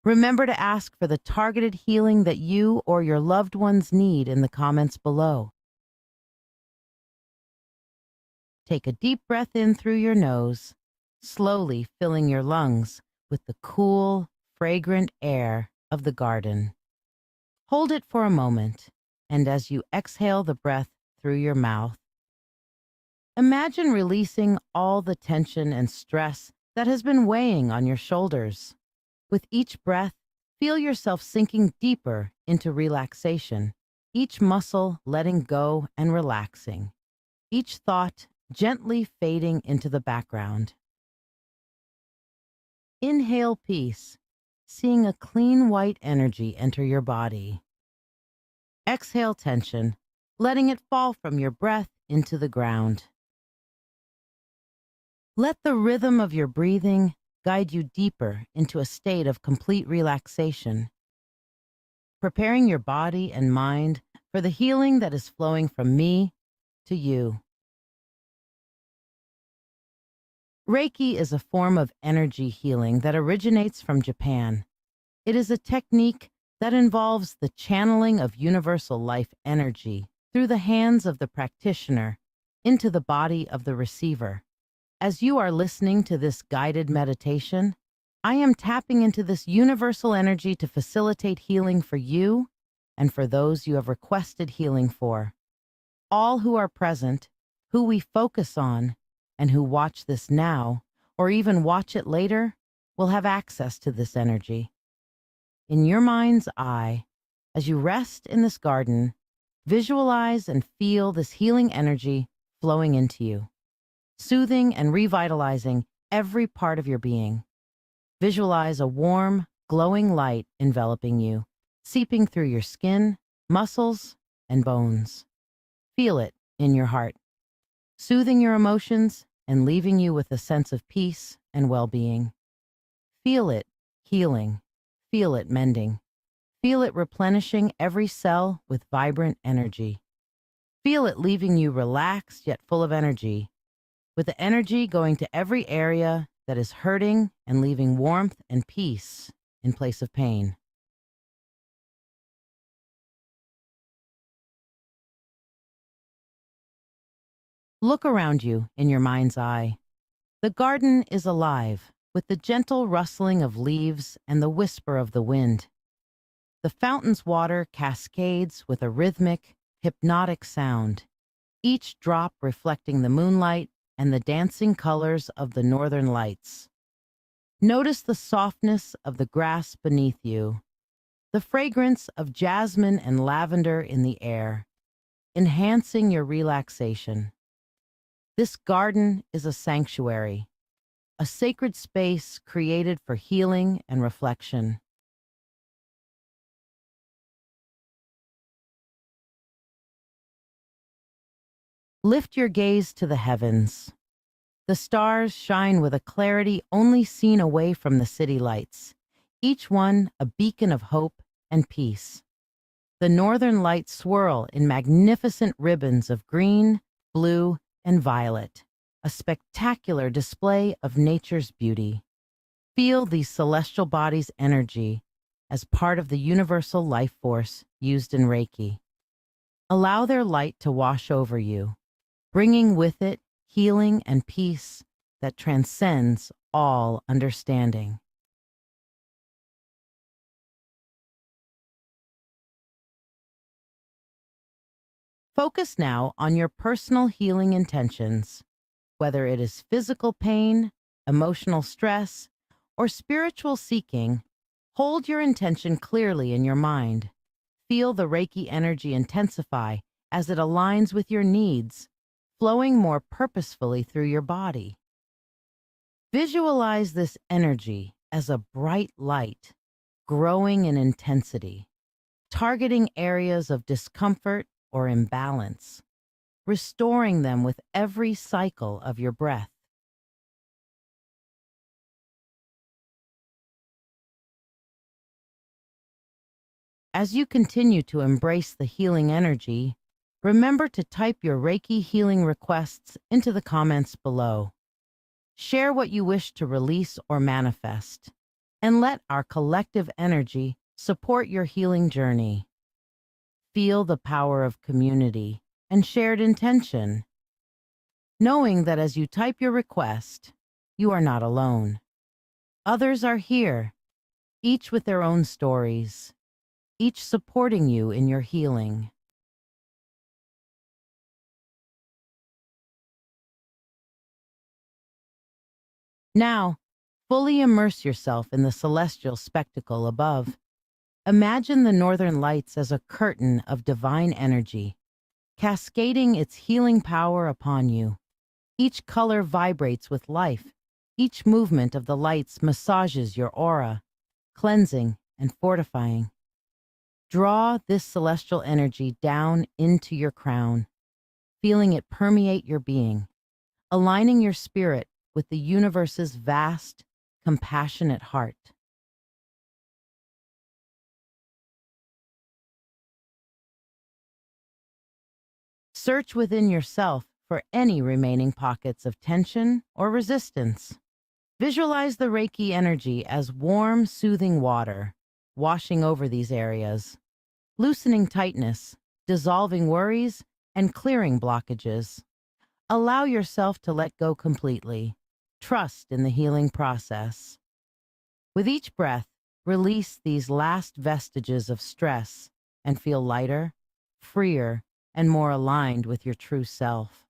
Speaker 2: Remember to ask for the targeted healing that you or your loved ones need in the comments below. Take a deep breath in through your nose, slowly filling your lungs with the cool, fragrant air of the garden. Hold it for a moment, and as you exhale the breath through your mouth, imagine releasing all the tension and stress that has been weighing on your shoulders. With each breath, feel yourself sinking deeper into relaxation, each muscle letting go and relaxing, each thought gently fading into the background. Inhale peace, seeing a clean white energy enter your body. Exhale tension, letting it fall from your breath into the ground. Let the rhythm of your breathing guide you deeper into a state of complete relaxation, preparing your body and mind for the healing that is flowing from me to you. Reiki is a form of energy healing that originates from Japan. It is a technique that involves the channeling of universal life energy through the hands of the practitioner into the body of the receiver. As you are listening to this guided meditation, I am tapping into this universal energy to facilitate healing for you and for those you have requested healing for. All who are present, who we focus on, and who watch this now, or even watch it later, will have access to this energy. In your mind's eye, as you rest in this garden, visualize and feel this healing energy flowing into you, soothing and revitalizing every part of your being. Visualize a warm, glowing light enveloping you, seeping through your skin, muscles, and bones. Feel it in your heart, soothing your emotions and leaving you with a sense of peace and well-being. Feel it healing, feel it mending, feel it replenishing every cell with vibrant energy. Feel it leaving you relaxed yet full of energy, with the energy going to every area that is hurting and leaving warmth and peace in place of pain. Look around you in your mind's eye. The garden is alive with the gentle rustling of leaves and the whisper of the wind. The fountain's water cascades with a rhythmic, hypnotic sound, each drop reflecting the moonlight and the dancing colors of the northern lights. Notice the softness of the grass beneath you, the fragrance of jasmine and lavender in the air, enhancing your relaxation. This garden is a sanctuary, a sacred space created for healing and reflection. Lift your gaze to the heavens. The stars shine with a clarity only seen away from the city lights, each one a beacon of hope and peace. The northern lights swirl in magnificent ribbons of green, blue, and violet, a spectacular display of nature's beauty. Feel these celestial bodies' energy as part of the universal life force used in Reiki. Allow their light to wash over you, bringing with it healing and peace that transcends all understanding. Focus now on your personal healing intentions, whether it is physical pain, emotional stress, or spiritual seeking. Hold your intention clearly in your mind. Feel the Reiki energy intensify as it aligns with your needs, flowing more purposefully through your body. Visualize this energy as a bright light, growing in intensity, targeting areas of discomfort or imbalance, restoring them with every cycle of your breath. As you continue to embrace the healing energy, remember to type your Reiki healing requests into the comments below. Share what you wish to release or manifest, and let our collective energy support your healing journey. Feel the power of community and shared intention, knowing that as you type your request, you are not alone. Others are here, each with their own stories, each supporting you in your healing. Now, fully immerse yourself in the celestial spectacle above. Imagine the northern lights as a curtain of divine energy, cascading its healing power upon you. Each color vibrates with life. Each movement of the lights massages your aura, cleansing and fortifying. Draw this celestial energy down into your crown, feeling it permeate your being, aligning your spirit with the universe's vast, compassionate heart. Search within yourself for any remaining pockets of tension or resistance. Visualize the Reiki energy as warm, soothing water, washing over these areas, loosening tightness, dissolving worries, and clearing blockages. Allow yourself to let go completely. Trust in the healing process. With each breath, release these last vestiges of stress and feel lighter, freer, and more aligned with your true self.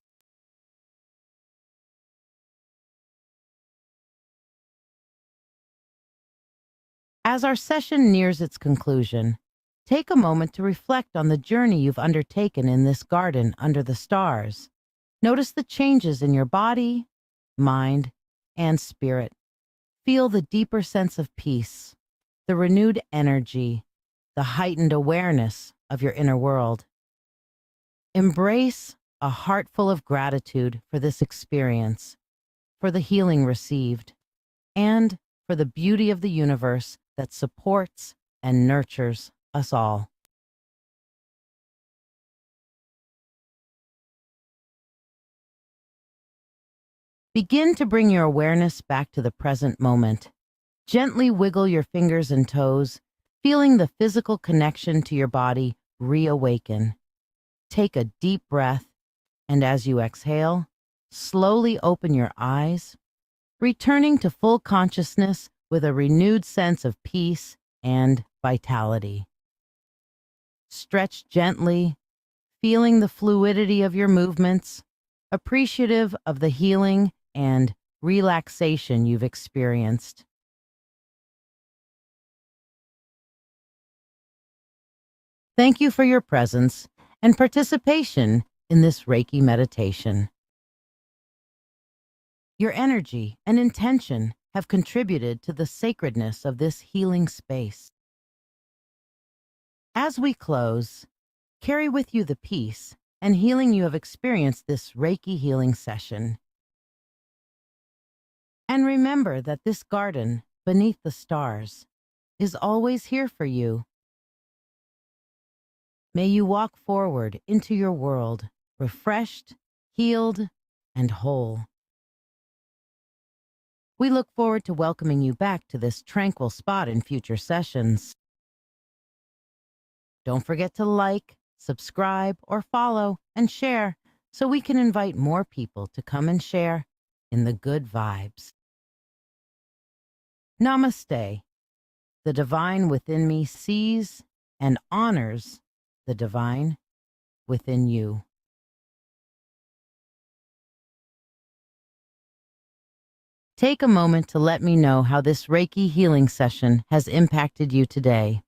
Speaker 2: As our session nears its conclusion, take a moment to reflect on the journey you've undertaken in this garden under the stars. Notice the changes in your body, mind, and spirit. Feel the deeper sense of peace, the renewed energy, the heightened awareness of your inner world. Embrace a heart full of gratitude for this experience, for the healing received, and for the beauty of the universe that supports and nurtures us all. Begin to bring your awareness back to the present moment. Gently wiggle your fingers and toes, feeling the physical connection to your body reawaken. Take a deep breath, and as you exhale, slowly open your eyes, returning to full consciousness with a renewed sense of peace and vitality. Stretch gently, feeling the fluidity of your movements, appreciative of the healing and relaxation you've experienced. Thank you for your presence and participation in this Reiki meditation. Your energy and intention have contributed to the sacredness of this healing space. As we close, carry with you the peace and healing you have experienced this Reiki healing session. And remember that this garden beneath the stars is always here for you. May you walk forward into your world, refreshed, healed, and whole. We look forward to welcoming you back to this tranquil spot in future sessions. Don't forget to like, subscribe, or follow and share so we can invite more people to come and share in the good vibes. Namaste. The divine within me sees and honors the divine within you. Take a moment to let me know how this Reiki healing session has impacted you today.